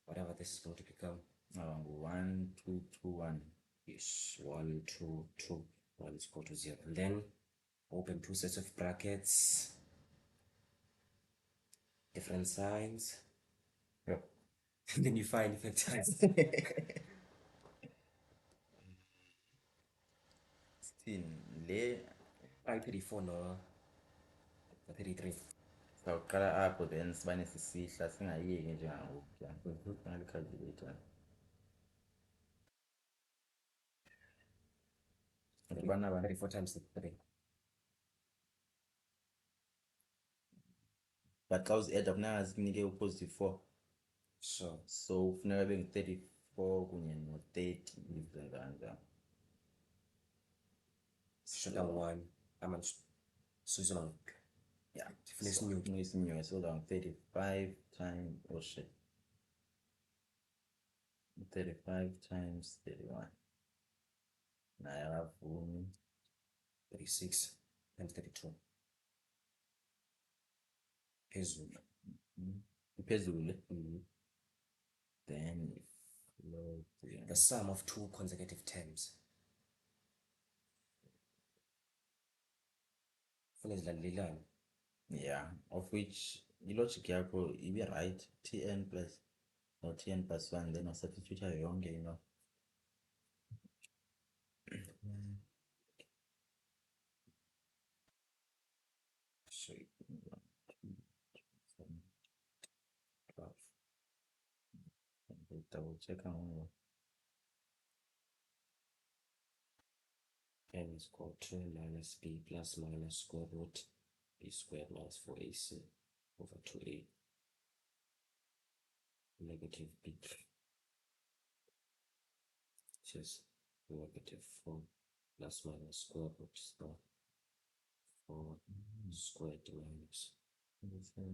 whatever this is going to become. 1 2 2 1 Yes, 1 2 2 1 is equal to 0. And then open two sets of brackets, different signs. Yep. And then you find factorize. 16 le I-34 no 33. sawuqala apho then siba nesisihla singayiyeki njengangokuya angalikhazulate ngibana 34 times 3. but xa uzi-edda funeka zikunike u-positive 4 So so kufuneka bengu-34 kunye no-30 izenza kanjani shota 1 amanzi sizona yeah Funa isinyuki. isinyuki so that 35 times oh shit 35 times 31 naye akavumi 36 times 32 phezulu. iphezulu Mhm. then float The sum of two consecutive terms. Funa zilalelane. yeah of which ilogic yakho ibe right tn plus or tn plus 1 then usubstitute yonke you know So 12. double check on N is equal to minus b plus minus square root b squared minus 4ac over 2a negative b, which is negative 4 plus minus square root star 4 squared minus 4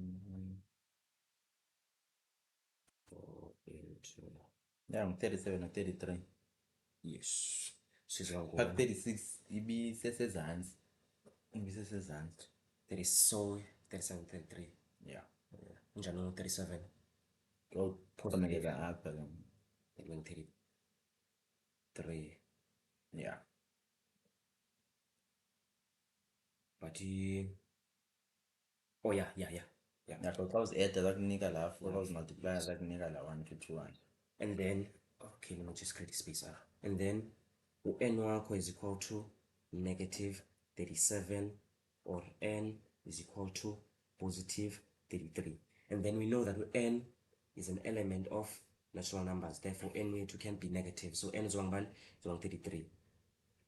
into, yeah 37 or 33 yes, sizangoku but 36 ibisesezantsi 30, so 37 33 yeah njani 37 xhomekeka apha ke and then 33, yeah but oh yeah so xa uzi-edda zakunika la 4 xa uzimultiplya zakunika la 1 2 2 1 and then okay, let me just create a space out. And then n wakho is equal to negative 37 or n is equal to positive 33. And then we know that n is an element of natural numbers, therefore n wethu can be negative, so n is 33.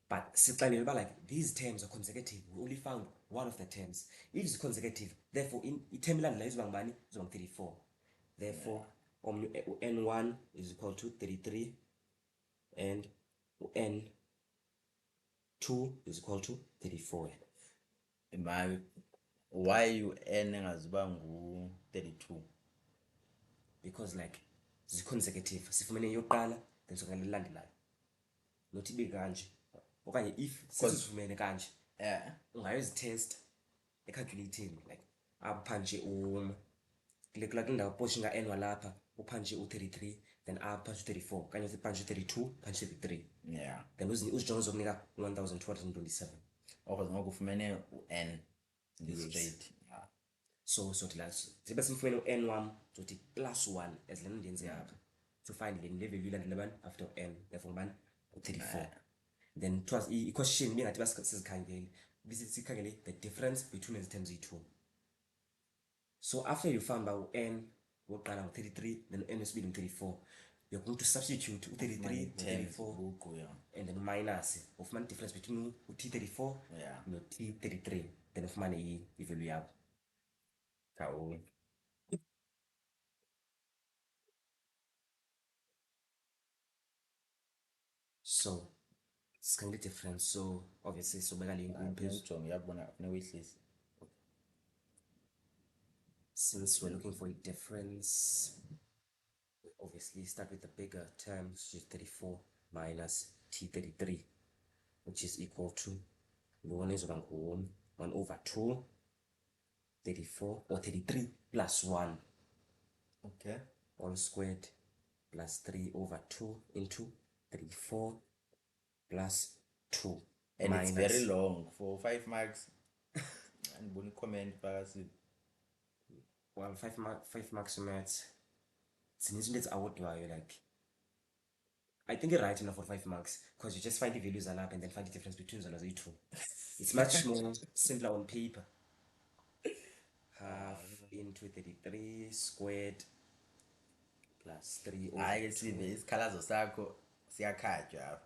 But sixalelwe uba like these terms are consecutive, we only found one of the terms. If it's consecutive, therefore in term elandelayo izoba ngubani? Izoba 34. Therefore n1 is equal to 33 and n2 is equal to 34. why u-n engazuba ngu-32 Because like zi-consecutive, sifumene yokuqala then sokale elandelayo, not ibe kanje okanye if sesizifumene kanje ungayozitest ecalculating like apha nje kula ndawo poshinga n walapha uphanje u-33 then apha u-34 okanye uphanje u-32 phanje 33 yeah then uzijonge zokunika 1227. okanye ngoku ufumene u-n Yes. straight So sothi la sibe simfumene u-n wam sothi plus 1 as le nto ndiyenze apha to find le value ilandela bani after n, therefore ngubani u-34. Then twas i-question ibingathi sizikhangele bisikhangele the difference between ezi terms eyi-2. So after you found out n wokuqala ngu-33 then n wesibili ngu-34, you're going to substitute u-33 no-34 and then minus ufumane difference between u-t34 yeah no-t33 then ufumane i-value yakho. khawuye So it's kind of different. So obviously, so beka le inkulu phezulu. Ujonge uyabona kufuneka uyehlise. Since we're looking for a difference, we obviously start with the bigger term, which is 34 minus T33, which is equal to 1 over 2, 34 or 33 plus 1 Okay. all squared plus 3 over 2 into 34 plus 2 And minus, it's very long for 5 marks. And when comment phakathi. well, 5 marks maths. It's awardwayo, like I think you're right enough for 5 marks because you just find the values up and then find the difference between those two. It's much more simpler on paper. Half into 33 squared plus 3 over Hayi ke 2 sive isikhalazo sakho siyakhatywa apha.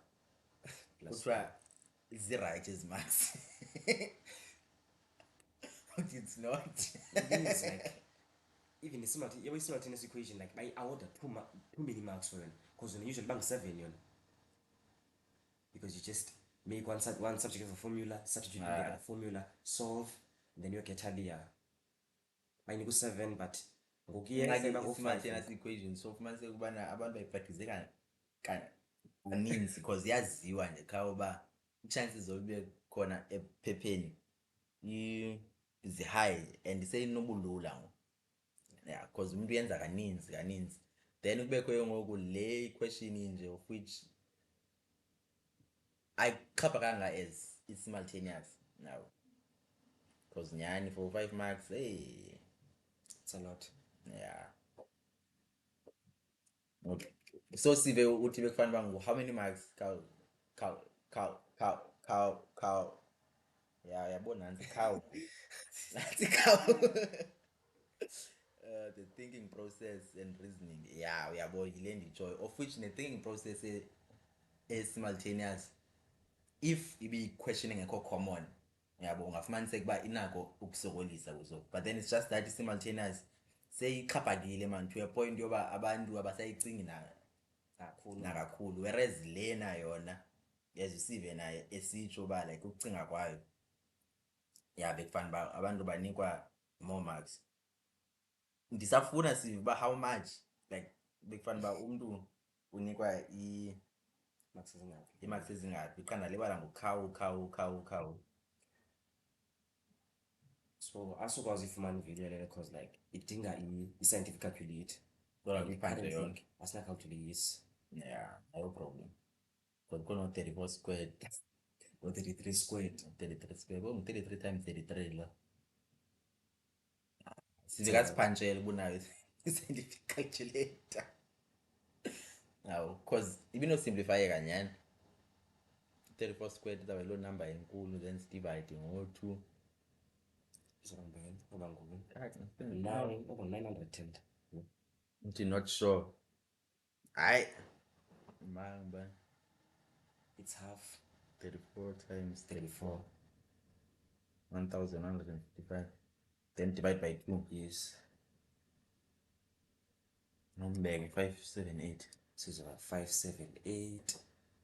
plus Kuthiwa zi-right ezi marks. But it's not. it is like even the simultaneous equation, like I order too many marks for it because you usually bank 7 because you just make one subject of a formula, substitute in the other formula, solve, then you get earlier. I need 7, but Simultaneous equation so ufumanise ukubana abantu bayipractice kaninzi because yaziwa nje kha uba chances zobe khona ephepheni zi-high and seyinobulula ngoku. Yeah, because umuntu uyenza kaninzi then kubekho ngoku le question nje of which ayixhaphakanga as i-simultaneous now because nyani for 5 marks hey it's a lot. yeah. Okay. So sive uthi bekufanele uba how many marks cow yeah yabona nansi cow nansi cow. The thinking process and reasoning yeah uyabo yile nditshoyo of which ne-thinking process e-simultaneous if ibi-question engekho common yabo ungafumaniseka uba inako ukusokolisa kuzo but then it's just that i-simultaneous seyixhaphakile man to a point yoba abantu abasayicingi nakakhulu whereas lena yona as usive naye esitsho uba like ukucinga kwayo yeah bekufanele uba abantu banikwa more marks. Ndisafuna sive uba how much like bekufanele uba umntu unikwa i-marks ezingaphi iqanda lebala ngokhawu. So asukwazi ifumana ivalue leyo because like idinga i-scientific calculate Kodwa kuyiphandle yonke asina-calculate. yeah no problem because kuno-34 squared Or 33 squared. 33 squared 33 times 33 lo sive kasiphanshele kunayo i-scientific calculator. Now because ibinosimplifyeka nyani 34 squared izawube loo number enkulu then sidivide ngo-2 910. Nti not sure hayi manga It's half 34 times 34 1155 then divide by 2 yes. nombenge 578 So it's about 578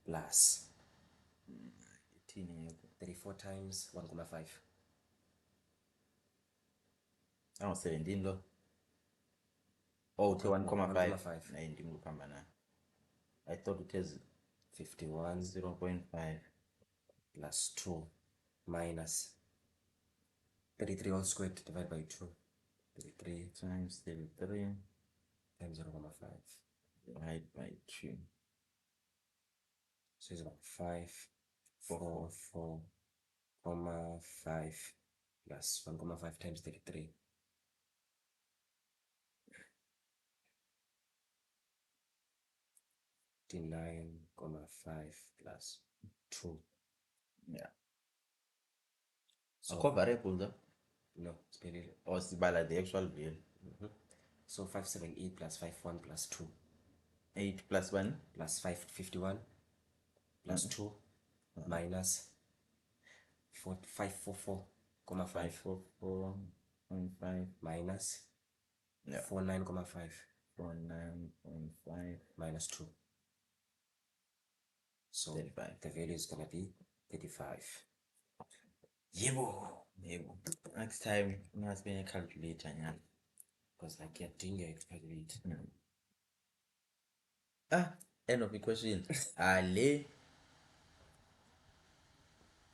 plus 34 times 1.5. 17 lo oh uthe 1.5 1.5. naye ndimkuphambana I thought it was 51 0.5 plus 2 minus 33 all squared divided by 2. 33 times 33 times 0.5 divide by 2 so it's about 544.5 plus 1.5 times 33. $9.5 plus 2. yeah So akho variable though no, it's barely. or sibala the actual value. So 578 plus 51 plus 2 8 plus 1 plus 551 plus 2 minus 544.5 544.5 minus yeah 49.5 49.5 minus 2. So 35. the value is gonna be 35. Yebo. Next time must be a calculator, yeah. Because like you're doing your calculate. End of the question. Le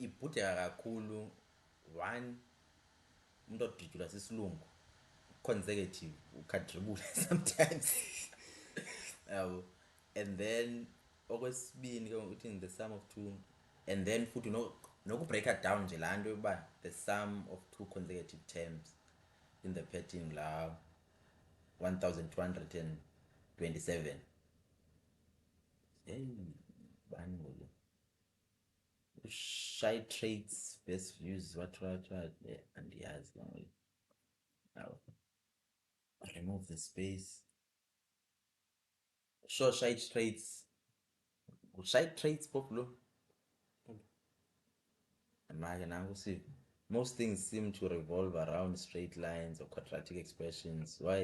ibhudeka kakhulu one umuntu odijula sisilungu consecutive uquadruple sometimes. And then okwesibini ke uthi the sum of two, and then futhi nokubreaka down nje laa nto yokuba the sum of two consecutive terms in the pattern la 1227. Hey, bani ngolo shy traits best views what andiyazi ngolo. Now remove the space. Sure, shy traits popular. Most things seem to revolve around straight lines or quadratic expressions. What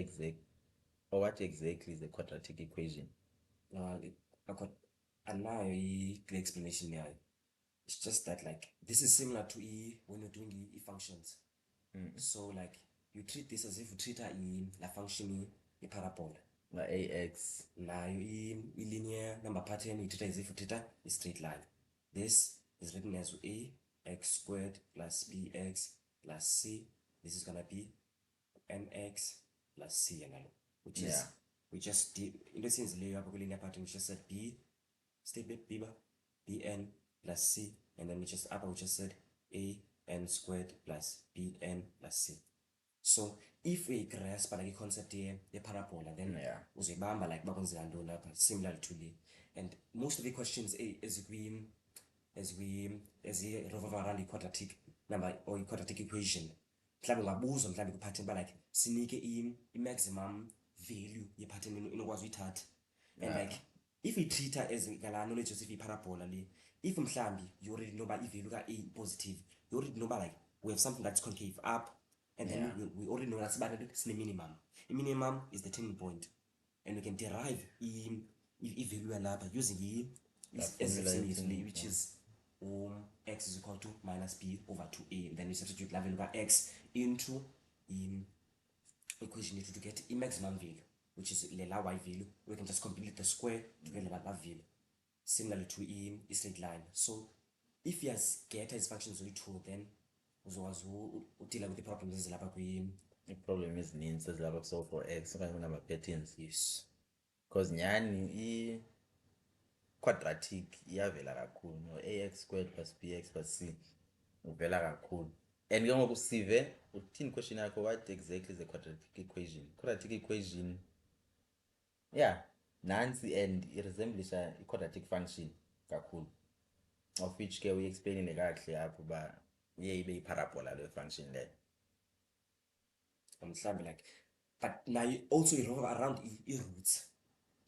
exactly is a quadratic equation? I got another clear explanation here. It's just that like this is similar to when you're doing functions. So like you treat this as if you treat la function a parabola. Like ax. Nayo linear number pattern you treat as if you treat a straight line. This is written as ax squared plus bx plus c. This is gonna be mx plus c, which is we just did in the sense linear pattern. We just said b step b bn plus c, and then we just said an squared plus bn plus c. So if we grasp like a concept here the parabola, then uzibamba like similar to the, and most of the questions as we revolve around the quadratic number or quadratic equation, mhlawumbe ungabuzwa mhlawumbe ku-pattern ba like sinike i-maximum value ye-pattern inokwazi uyithatha. And like if we treat her as ngala knowledge if i-parabola le, if mhlawumbe you already know about i-value ka-a positive, you already know about like we have something that's concave up, and then we already know that's about the minimum. The minimum is the turning point, and we can derive i-value yalapha using which is x is equal to minus b over 2a, and then we substitute la value ka x into equation to get a maximum value, which is the y value. We can just complete the square to get the value, similarly to a straight line. So if you get as functions only two, then uzokwazi deal with the problems ezilapha i-problem ezininzi ezilapha kusolve for x okanye kunama patterns. Yes, because nyhani i-quadratic iyavela kakhulu, no ax squared plus bx plus c uvela kakhulu. And ke ngoku sive uthini question yakho, what exactly is a quadratic equation? Quadratic equation nansi, and iresemblisha i-quadratic function kakhulu, of which ke uyi-explainile kakuhle apho uba iye ibe yi-parabola leyo function leyo. mhlawumbe like, but now you also revolve around i-roots.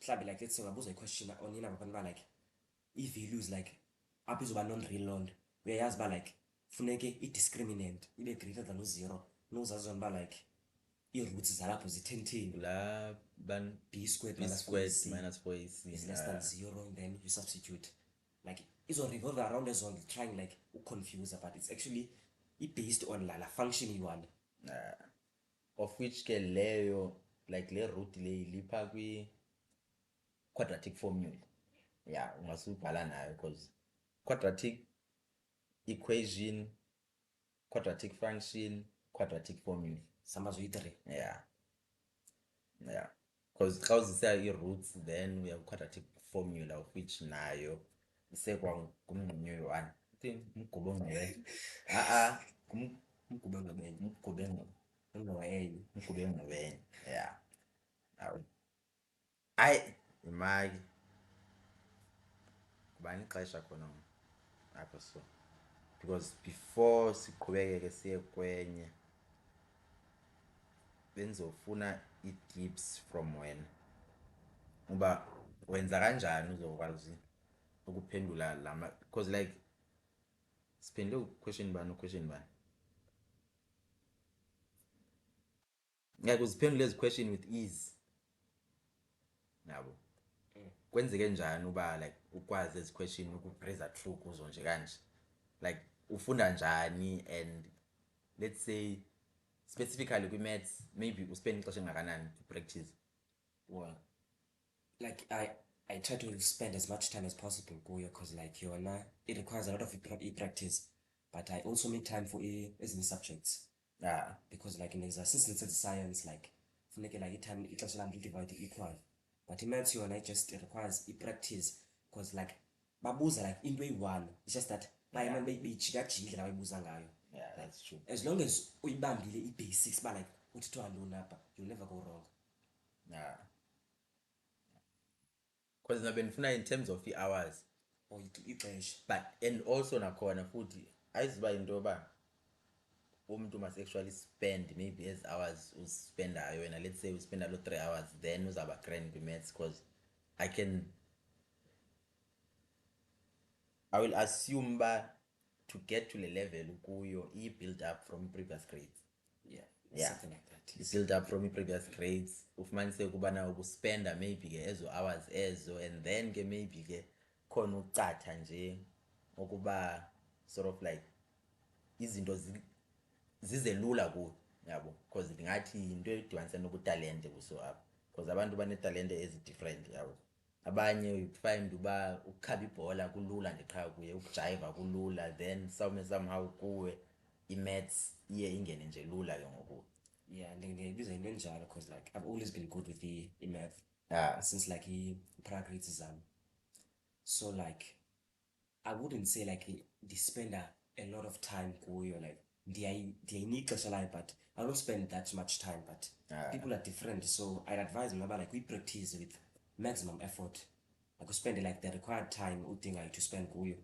Mhlawumbe like let's say ungabuzwa i-question on abantu ba like i-values like apho izoba non-real loo nto, uyayazi uba like funeke i-discriminant ibe greater than u-0, nozazi zona uba like ii-roots zalapho zi-10 la b squared minus 4ac is less than 0, and then you substitute like izo-revolve around as well, trying like confuse, but it's actually based on la function you-one. Of which ke leyo like le root le lipha kwi-quadratic formula. Ungasubhala nayo because quadratic equation, quadratic function, quadratic formula. Sambazo yi-3. Because xa uzisa i-roots then we have quadratic formula, of which nayo isekwa ngumngxunywe one. Umgubo ongcwele. Umgube ongcwele. Umgubo ongcwele. Hayi imaki kubani ixesha khona apho, so because before siqhubekeke siye kwenye benzofuna i-tips from wena uba wenza kanjani uzokwazi ukuphendula lama, because like siphendule question bani uziphendule ezi question with ease, yabo. kwenzeke njani uba like ukwazi ezi question ukuphreza through kuzo nje kanje, like ufunda njani, and let's say specifically kwi-maths maybe uspend ixesha engakanani to practice? Well, like I try to spend as much time as possible kuyo, because like it requires a lot of practice, but I also make time for ezinye subjects, Yeah, because like in since it's science, like funeke like time ixesha lam divide equal, but i-maths yona it just requires practice, because like babuza like into eyi-one, it's just that bayimane beyijikajika indlela bayibuza ngayo. yeah, that's true. As long as uyibambile i-basics, ba like uthithwa ntoni apha, you'll never go wrong. Yeah, because nabe ndifuna in terms of i-hours, Or ixesha. but and also nakhona futhi ayizuba into yoba umuntu must actually spend maybe as hours uspendayo wena, let's say uspenda lo 3 hours then uzaba grand kwi-maths, because I will assume ba to get to the level ukuyo i-build up from previous grades. Yeah, something like that. It's built up from previous grades. Ufumanise ukubana ukuspenda maybe ke ezo hours ezo, and then ke maybe ke khona ucatha nje ukuba sort of like izinto zize lula kuwe, yabo, because ndingathi into edibanisa nobutalente kuso apha, because abantu banetalente ezi-different, yabo. Abanye you find uba ukukhaba ibhola kulula nje qha kuye, ukujayiva kulula, then somehow kuwe i-maths iye ingene nje lula ke ngoku. Yeah, ndingayibiza into enjalo, because like I've always been good with the math since like i-prior grades exam. So like I wouldn't say like spend a lot of time kuyo, like ndiyayinika ixesha layo, but I don't spend that much time, but people are different, so I'd advise them about like we practice with maximum effort, like we spend like the required time udingayo to spend kuyo.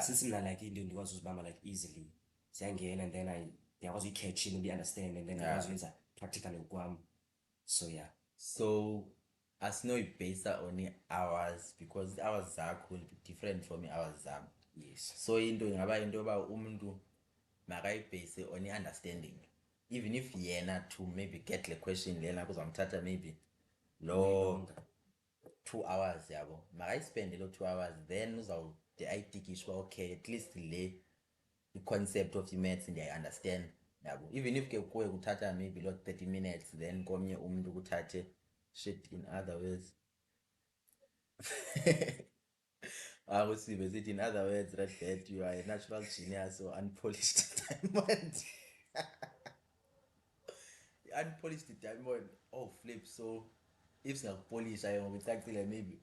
Since mna like into ndikwazi uzibamba like easily siyangena, and then ndiyakwazi uyi-catch in, uyi-understand, and then ndikwazi uyenza practically ngokwam. So yeah. So asinoyibheyisa on i-hours, because i-hours zakho will be different from i-hours zam. Yes. So into ingaba into yoba umuntu makayibheyise on i-understanding, even if yena to maybe get le question lena kuzamthatha maybe lo 2 hours, yabo, makayispende lo 2 hours, then uzawude ayitikishe uba okay at least le i-concept of i-maths ndiyayi-understand, yabo. Even if ke kuwe kuthatha maybe lo 30 minutes, then komnye umuntu kuthathe shit in other words. Usibe sithi in other words, that you are a natural genius or unpolished diamond. Unpolished diamond, oh flip. So if singakupolisha ke ngokucacile maybe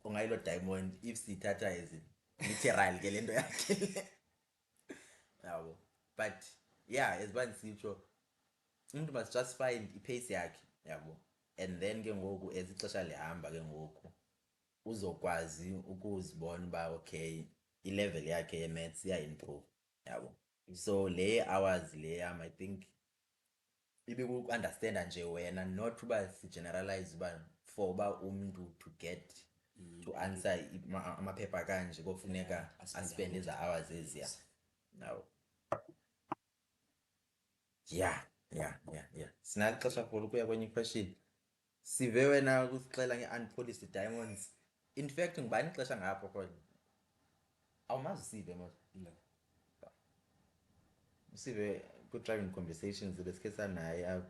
ungayilo diamond if sithatha as literal ke lento yakhe. Yabo. But yeah, as one sitsho, umuntu must just find i-pace yakhe, yabo, and then ke ngoku as ixesha lihamba ke ngoku uzokwazi ukuzibona uba okay i-level yakhe ye-maths iya-improve, yabo. So le hours le yam I think ibe ku-understanda nje wena, not uba si-generalize uba for uba umntu to get to answer amaphepha kanje kofuneka aspende eza hours eziya, yabo. Yeah. Sinalixesha for ukuya kwenye question. Sive wena ukusixela nge-unpolished diamonds. In fact ngubani ixesha ngapho khona? Awumazi Sive mos? No. Sive ku-driving conversations besikhe sanaye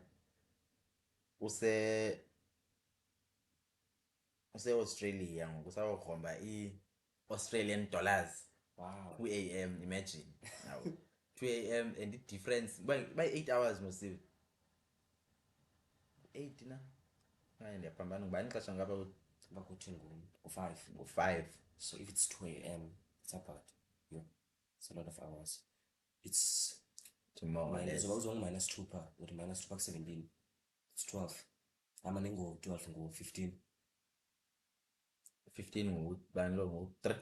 use-Australia ngoku sayokromba i-Australian dollars. Wow. 2 a.m. imagine. Now 2 a.m. and the difference by 8 hours must see 8 na hayi ndiyaphambana. Ngubani ixesha ngapha Bakuthi ngo-5. ngo-5? So if it's 2 a.m, it's about, it's a lot of hours. It's Tomorrow less. minus 2 pa, with minus 2 pa 17. It's 12. Amane ngo-12 ngo-15. 15 ngubani lo ngo-3?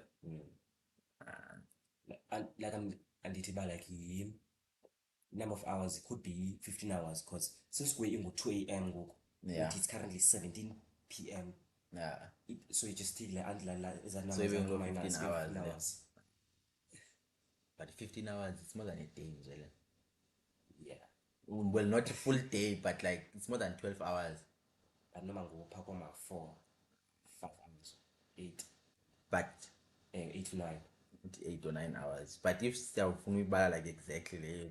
Like andithi ba like number of hours, it could be 15 hours, because since we're in 2 a.m. ngoku, it's currently 17 p.m. Yeah. So you just still like until is that So number even minus 15 hours, 15 yeah. hours. But 15 hours it's more than a day nje. Yeah. Well, not a full day, but like it's more than 12 hours. But noma ngopha koma 4-5 hours. 8 but 8 to 9. 8 or 9 hours. But if siyawufuna uyibala like exactly leyo,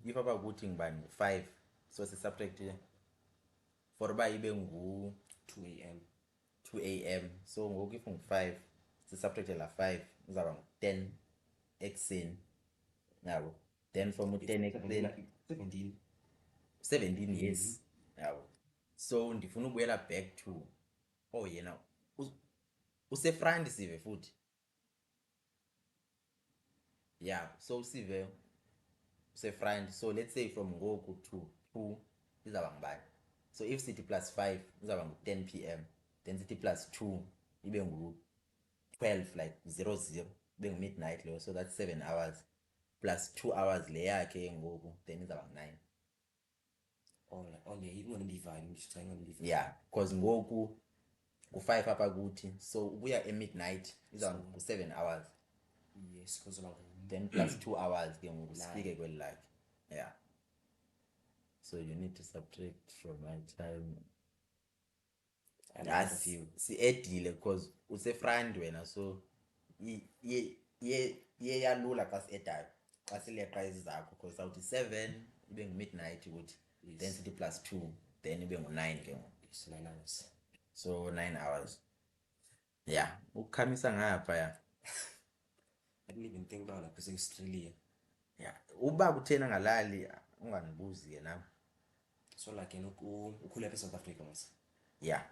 if abakuthi ngibani 5, so si-subtract for uba ibe ngu 2 a.m. 2 a.m. So ngoku if ngu-5 si-subtract la 5 izawuba ngu-10 ekuseni yabo, then from u-10 ekuseni 17 yes yabo. So ndifuna ukubuyela back to yena usefront sive futhi yeah, so usive usefront, so let's say from ngoku to 2 izawuba ngubani, so if sithi plus 5 izawuba ngu-10 p.m. then sithi plus 2 ibe ngu-12 like 00 ibe ngu-midnight leyo, so that's 7 hours plus 2 hours le yakhe ngoku then izawuba ngu-9. Yeah, even when divine, Yeah, because ngoku ku-5 apha kuthi, so ukuya e-midnight izawuba ngu-7 hours. Yes, because Then plus 2 hours ke ngoku sifike kweli lakhe. Yeah, so you need to subtract from my time. Si-edile because usefront wena, so iye yalula xa si-edayo xa sileqa ezi zakho, because sawuthi 7 ibe ngu-midnight ukuthi then sithi plus 2 then ibe ngu-9 ke ngoku. It's 9 hours. So 9 hours. Yeah, ukukhamisa ngapha ya. I didn't even think about it because it's Australia. Yeah, uba kuthena ngalali unganibuzi ke nam. So like ukhula apha eSouth Africa mos. Yeah.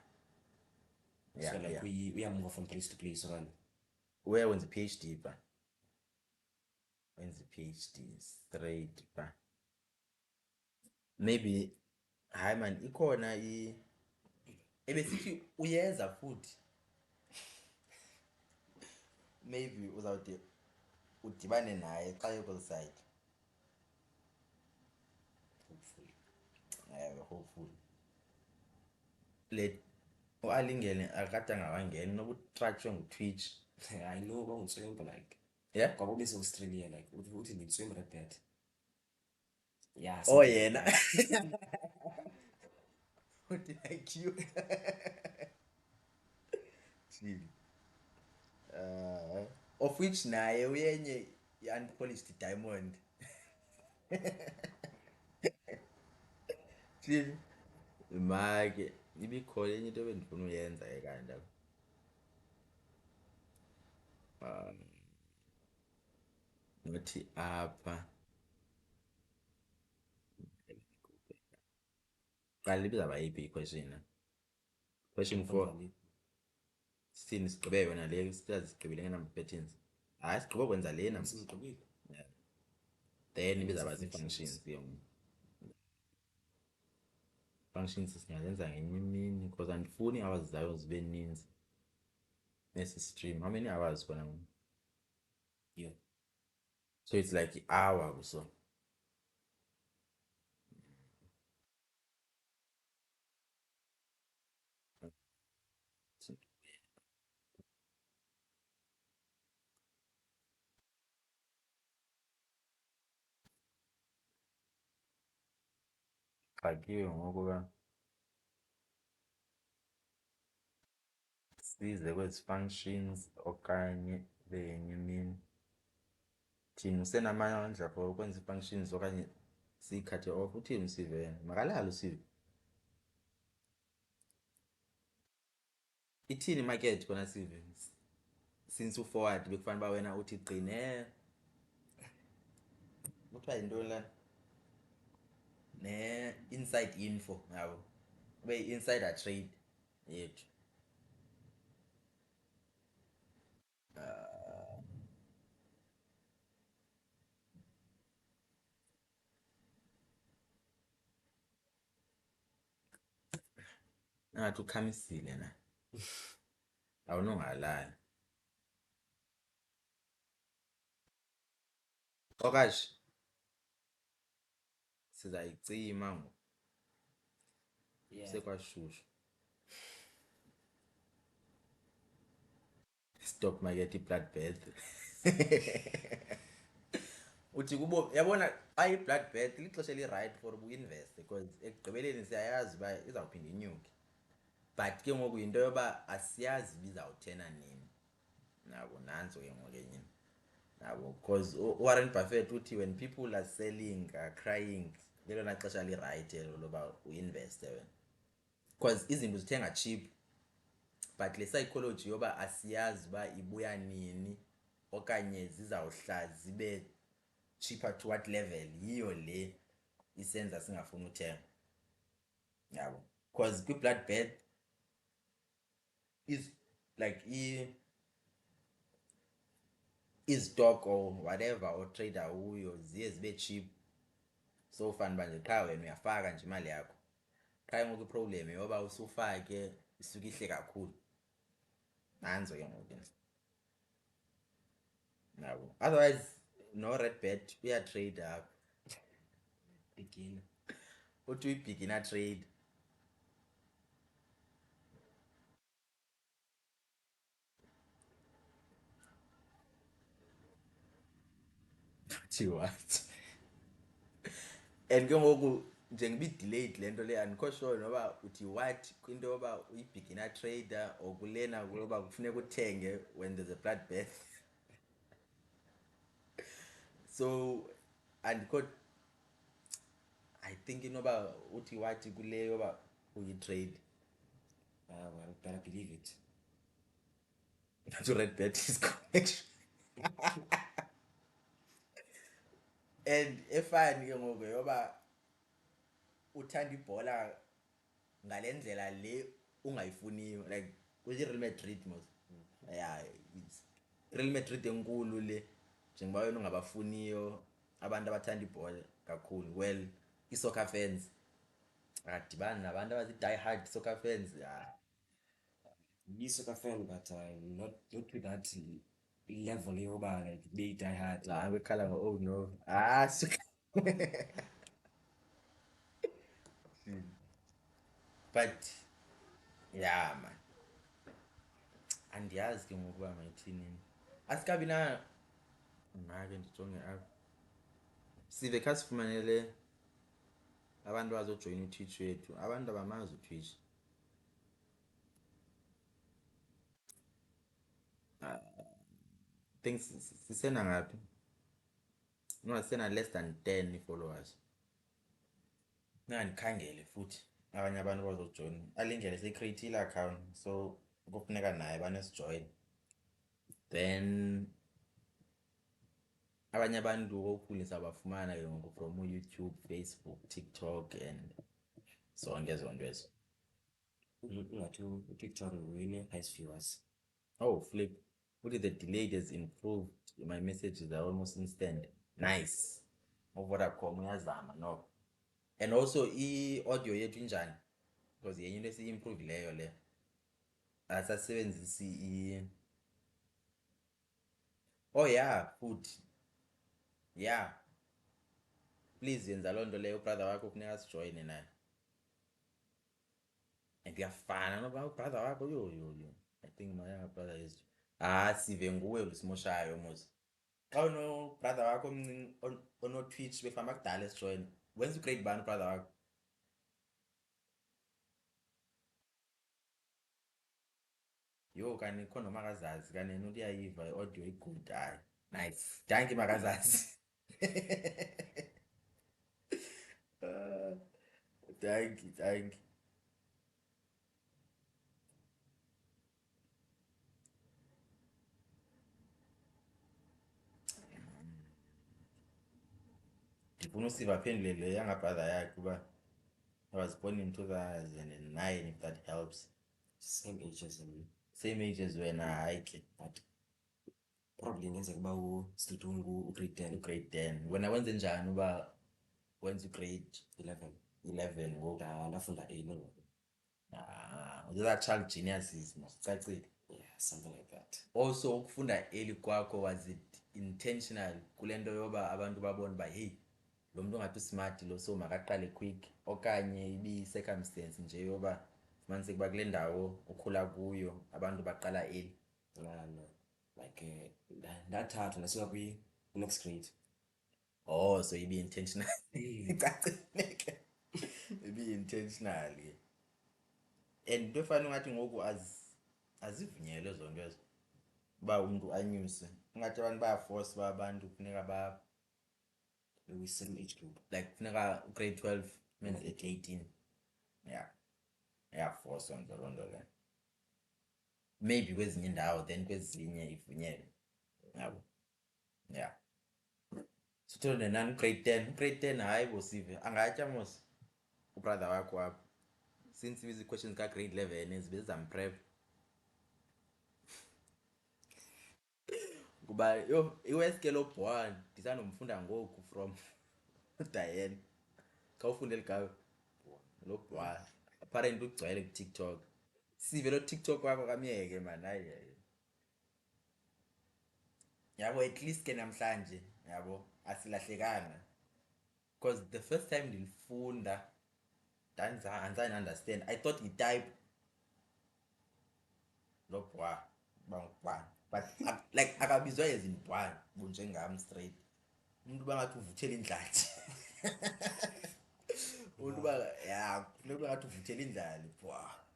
So like we are moving from place to place around. Where wenza PhD pa? Wenza PhD straight pa? Maybe hayi man ikhona ebesithi uyeza futhi. Maybe uzawuthi udibane naye xa ekweli side. Hopefully. Hopefully. U-Alingene akade angawangeni noba utrashwe ngu-Twitch. I know about unswim, but like Yeah? kwaba bese Australia like uthi ngiswim red bad. Yeah. Oh yena. What did I do? Chill. Of which naye uyenye i-unpolished diamond. Chill. Make ibikhona enye into ebendifuna uyenza ke kanti nothi apha qala ibizawuba yiphi i-question na? Question 4 sithini sigqibe yona le sigqibile nge-number patterns. Hayi sigqibe kwenza lena Simgqibile. then ibizawuba zii-functions ke ngoku. Functions singazenza ngenye imini because andifuni hours zayo zibe ninzi nesi stream. How many hours kona ngoku? Yeah. So it's like i-hour so. Xakiwe ngokuba size kwezi functions okanye lenye imini. Thina usenamandla for ukwenza ii-functions okanye siyikhathe off. Uthini usive yena? Makalali usive. Ithini imarket kona sive? Since u-forward bekufanele uba wena uthi qine. Kuthiwa yintoni lana? Ne-inside info yabo. Ube yi-insider trade yethu. Ngathi ukhamisile na. Awunongalali. Okashi. Sizayicima ngoku. Yeah. Sekwashushu. Stock market i-bloodbath. Uthi kubo yabona xa i-bloodbath lixesha eli-right for ubu-invest because ekugqibeleni siyayazi uba izawuphinda inyuke. but ke ngoku into yoba asiyazi bizawuthena nini nabo nanso ke ngoku enye nabo because Warren Buffett uthi when people are selling are crying lelona xesha li-right elo loba uinveste wena because izinto zithenga cheap but le psychology yoba asiyazi uba ibuya nini okanye zizawuhla zibe cheaper to what level yiyo le isenza singafuni uthenga yabo because kwi-blood bet is like istock or whatever or trader uyo ziye zibe cheap so fanele nje qha wena uyafaka nje imali yakho qha ngoku iproblem yoba usufake isuke ihle kakhulu nanzo ke ngoku nabo otherwise no red bet uya trade up beginner. uthi uyi-beginner trade uthi what and ke ngoku njengoba i-delayed le nto le andikho sure noba uthi what kwinto yoba uyi-beginner trader or kulena kuloba kufuneka uthenge when there's a blood bet so andikho I think inoba uthi wathi kule yoba uyi-trade Well, better believe it. to red bet is connection and efani ke ngoku yoba uthanda ibhola ngale ndlela le ungayifuniyo like uyi-Real Madrid mos yeah it's Real Madrid enkulu le njengoba wena ungabafuniyo abantu abathanda ibhola kakhulu well i-soccer fans akadibani nabantu abazi-die hard soccer fans Be soccer fan, but not to that level yoba like be die hard. bekhala oh no but yeah man andiyazi ke ngokuba mayithini asikabi na ngake ndijonge apha sive kha sifumanele abantu bazojoyina uTwitch wethu abantu abamazi uTwitch think sisena ngaphi no sisena less than 10 followers nandikhangele futhi abanye abantu bazojoyina alindlela seyicreatile account so kufuneka naye banesijoin then abanye abantu okufundisa bafumana ke ngoku from YouTube, Facebook, TikTok and zonke ezo nto ezo Ungathi uTikTok nguwine highest viewers. oh flip uthi the delay has improved my messages are almost instant nice uVodacom uyazama no and also i-audio yethu injani because yenye into esiyi-improve leyo le asasebenzisi oh yeah futhi yeah please yenza loo nto leyo ubrother wakho kufuneka asijoyine naye and uyafana noba ubrother wakho yo I think my younger brother is sive nguwe lusimoshayo mos xa unobrother wakho omncinci ono-Twitch befamba kudala esijoyine wenza ugrade bani ubrother wakho yo kani kho nomakazazi kanena uthi uyayiva i-audio igood hayi nice danki makazazi danki ndifuna usiva aphendule le yangabrother yakhe uba I was born in 2009 if that helps Same age as me. same age as wena hayi ke But probably ngenzeka uba still grade 10. ugrade 10 wena wenze njani uba wenza ugrade 11. 11 ngoku Ndafunda A no. that child geniuses masicacile Yeah, something like that. also ukufunda early kwakho was it intentional kule nto yoba abantu babona uba hey lo muntu ongathi usmart lo so makaqale quick okanye ibi-circumstance nje yoba fumaniseke uba kule ndawo ukhula kuyo abantu baqala early No. Like ndathathwa ndasuka kwi-next grade. oh so ibi-intentional icacile ke ibi-intentional ke and into efana ungathi ngoku azivunyelwe ezo nto ezo uba umntu anyuse ungathi abantu bayaforce uba abantu kufuneka we same age group. like kufuneka grade 12 means at 18. Force on loo nto leyo maybe kwezinye indawo then kwezinye ivunyelwe yabo sitho nenani grade 10 hayi bosive angatya mos ubrother wakho apho since izi questions ka grade 11 zibe zamprep kuba yo iweske lo bhwan ndisanomfunda ngoku from Diane xa ufunde ligayo lo bhwan apparently ugcwele ku-TikTok sive lo TikTok wakho kamyeke man hayi yabo at least ke namhlanje yabo asilahlekanga because the first time ndilifunda andizange understand I thought i-type lo bhwa bangubhwan but like akabizwa ezimbhwan bunjengam straight umuntu bangathi uvuthela indlathi umuntu ba funeka bangathi uvuthela indlali bhwa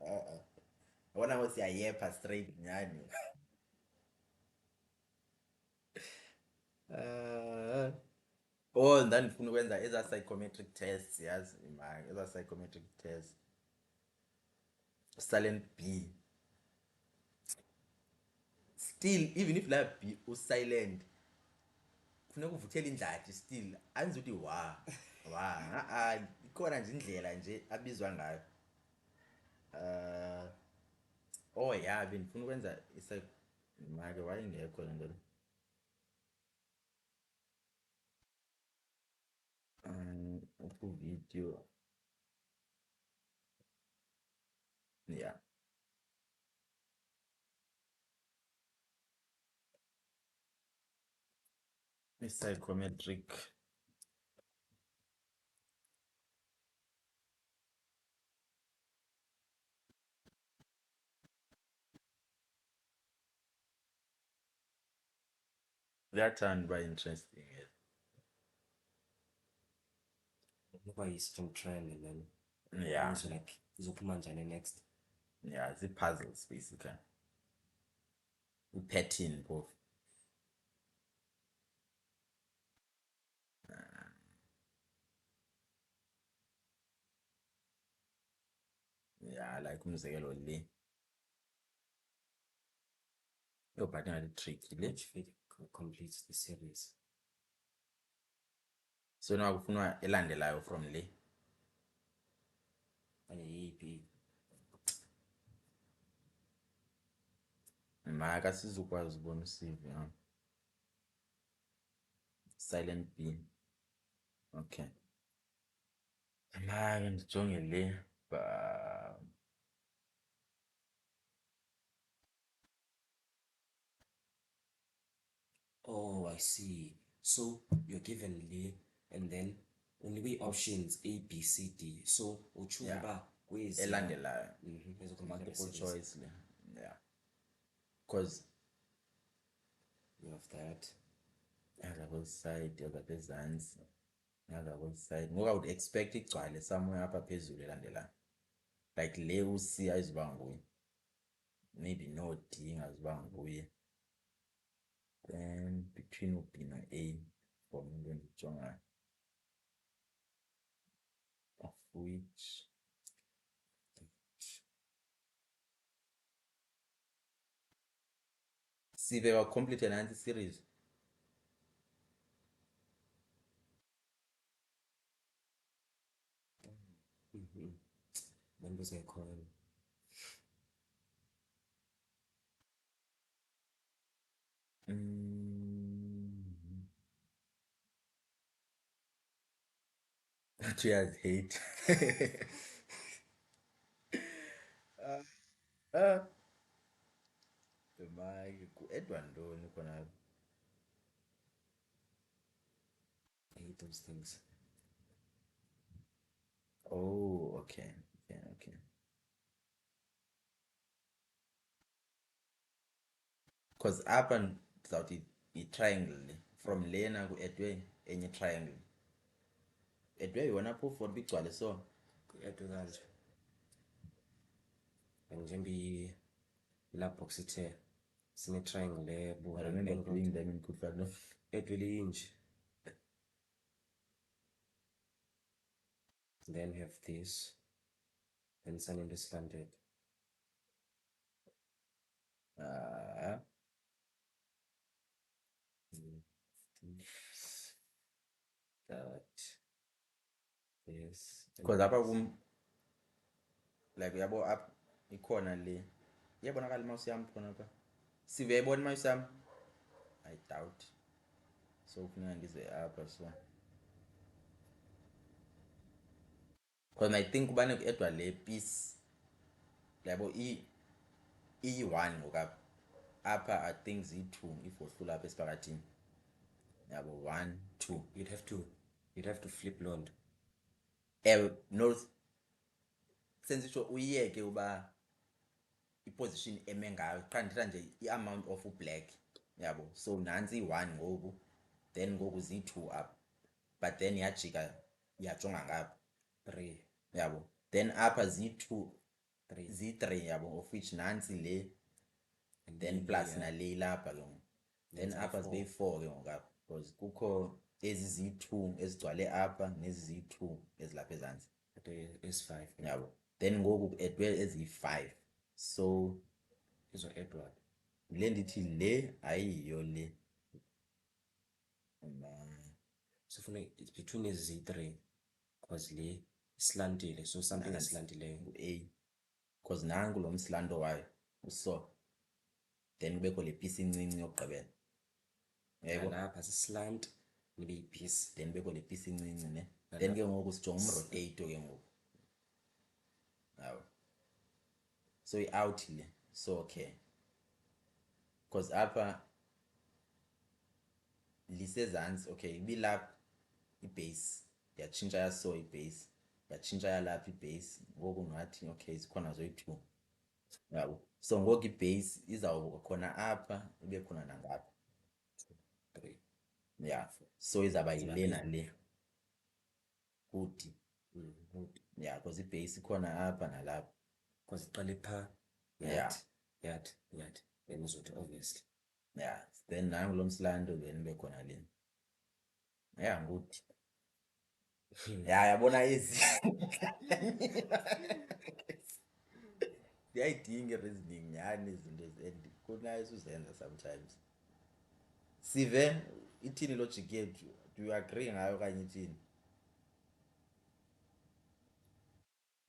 yabona ngo siyayepha straight nyani ndandifuna ukwenza eza psychometric tests yazi imali eza psychometric tests silent B still even if la B usilent kufuneka uvuthela indlathi still andizuthi ikhona nje indlela nje abizwa ngayo bendifuna ukwenza imali wayengekho le nto video psychometric liyathanda uba interesting Nokuba yi-strong trend and then so like izophuma njani next zii-puzzles basically i-pattern phofu like umzekelo le but ingathi-tricky le which video completes the series. so now kufunwa elandelayo from le yeyiphi maka sizokwazi ubona usive silent B okay maka ndijonge le oh I see, so you're given le and then only options A B C D so uchoose uba kwezi elandelayo multiple choice le because you have that yazakwezi side yazakwezantsi yazakwezi side ngoku I would expect igcwale somewhere apha phezulu elandelayo like le uC ayizuba nguye maybe no D ingazuba nguye then between B no-A from into endijongayo of which sive complete nantsi series numbers ngekhoyo two years hate mike ku-edward ntoni khona I hate those things. oh okay because apha ndizawuthi yi-triangle le from lena ku-edwe enye triangle edwe yona phofu for igcwale so Ku-edwe kanje njengoba la box ithe sine triangle I ebona remember angled doing them in Kufano. edwele inje. Then have this, then sun into slanted. That this Because apha like uyabo apha ikhona le iyabonakala mouse yami khona apha sive yayibona mouse yami I doubt so kufuneka ndize apha so because I think ubane ku-edwa le piece yabo iyi-1 ngokapha apha I think ziyi-2 if wohlula apha esiphakathini yabo 1 2 you'd have to flip loo no sense isho uyiyeke uba iposition eme ngayo qha ndithetha nje i-amount of black yabo so nansi i-1 ngoku then ngoku ziyi-2 up but then yajika yajonga ngapha 3 yabo then apha ziyi-2 ziyi-3 yabo of which nansi le and then plus nale ilapha ke ngoku then apha zibe-4 ke ngoku apha because kukho ezi ziyi-2 ezigcwale apha nezi ziyi-2 ezilapha ezantsi is 5 yabo then ngoku ku-edwe eziyi-5 so izo edward le ndithi le ayiyo le so funa it's between ezi ziyi-3 because le islantile so something eslantileyo A because nangu lo mslanto wayo uso then kubekho le piece incinci yokugqibela yebo lapha sislant nibe yi-piece then kubekho le piece incinci ne then ke ngoku sijonga umrotate ke ngoku awu so i-out le so okay because apha lisezantsi okay ibilapha ibase yatshintsha yaso ibase yatshintsha yalapha ibase ngoku ngathi okay zikhona zoyi-2 yabo so ngoku ibase izawuba khona apha ibe khona nangapha 3 yeah so izawuba yile nale hood yeah because ibase ikhona apha nalapha because iqale pha yat then izothi obviously yeah then nangu lo mslanto then ibe khona le yeah good yeah yabona ezi ndiyayidinga i-reasoning nyhani izinto and kunayo uzenza sometimes sive ithini logic yethu do you agree ngayo kanye ithini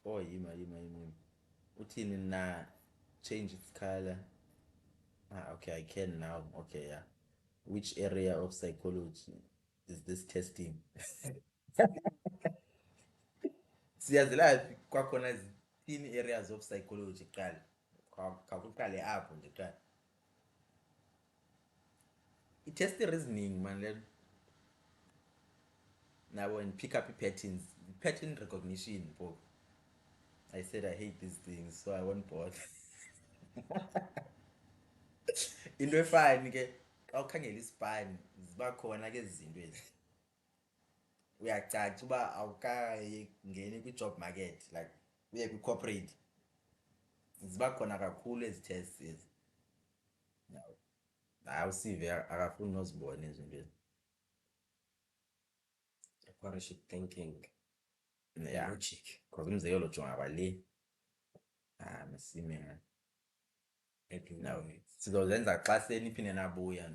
oh yima uthini na change its color okay I can now okay yeah which area of psychology is this testing siyazela kwakhona zithini areas of psychology qala kakuqale apho nje qala i-test reasoning man le nabo and pick up patterns pattern recognition bro I said I hate these things so I won't bother into efani ke xa ukhangela isipani ziba khona ke izinto ezi uyacaca uba awukangeni kwi-job market like uye kwi-corporate ziba khona kakhulu ezi tests ezi hayi usive akafuni nozibona izinto ezi aquatic thinking yeah logic because umzekelo jonga kwale masime ngani no sizozenza xa seniphinde nabuya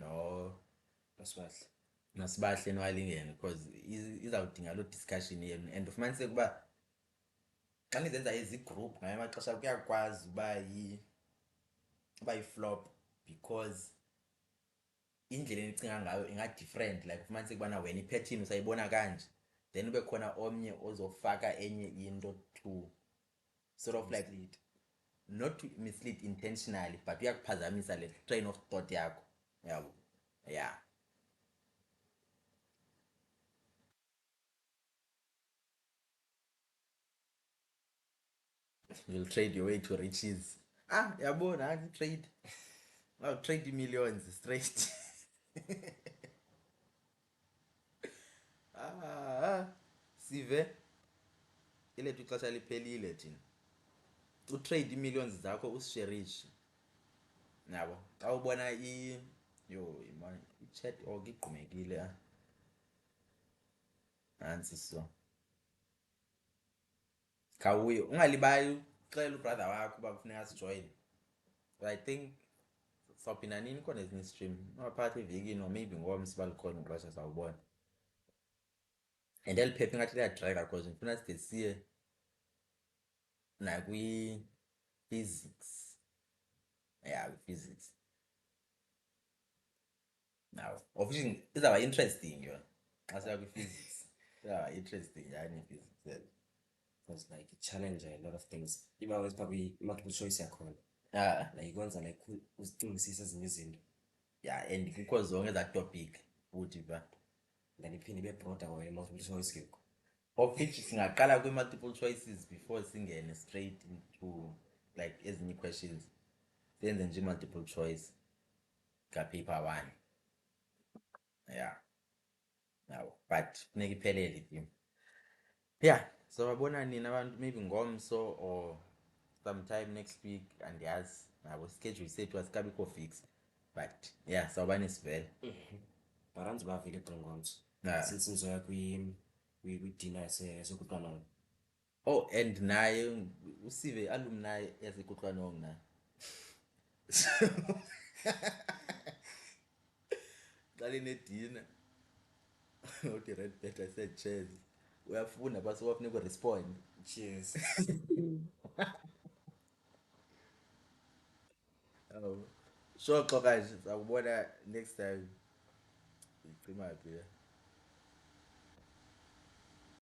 nosibahle nowalingene because izawudinga loo discussion yenu and ufumaniseke uba xa nizenza ezi-group ngamanye amaxesha kuyakwazi uba yi-flop because indlela enicinga ngayo inga-different like ufumaniseke ubana wena ipattern usayibona kanje then ube khona omnye ozofaka enye into to sort of like not to mislead intentionally but uyakuphazamisa le train of thought yakho yabo yeah you'll trade your way to riches yabo nanti trade trade millions straight sive ilethu ixesha liphelile thina utrade millions zakho usisherish yabo xa ubona i-chat ok igqumekile nansi so khawuye ungalibali uxela ubrother wakho uba kufuneka sijoyine but I think sawuphinda nini khona ezinye i-stream phakathi evikini or maybe ngomso balukhona ixesha sawubona and eliphepha ingathi liyadraga because ngifuna side siye nakwi-physics kwi-physics now officially izawuba interesting yona xa siya kwi-physics izawuba interesting yani i-physics Because like it challenge a lot of things. Even always probably multiple choice yakhona. Like kwenza like uzicingisisa ezinye izinto. And kukho zonke that topic futhi ba Then iphinde ibe broader or multiple choice ke. Of which singaqala kwi-multiple choices before singene straight into like ezinye questions senze nje multiple choice ka-paper 1 now but funeka iphelele itim so babona nini abantu maybe ngomso or sometime next week andiyazi nabo schedule sethu asikabikho fixed but sawuba nesivele Baranzi ba-available ngomso. Yeah. Since nizoya kwi-dinner yasekuqanong. Oh, and naye usive alumni yasekuqanong na qale nedina uthi red better said cheers uyafunda base wafuneka urespond Cheers. sure xoka nje sakubona next time icimaphi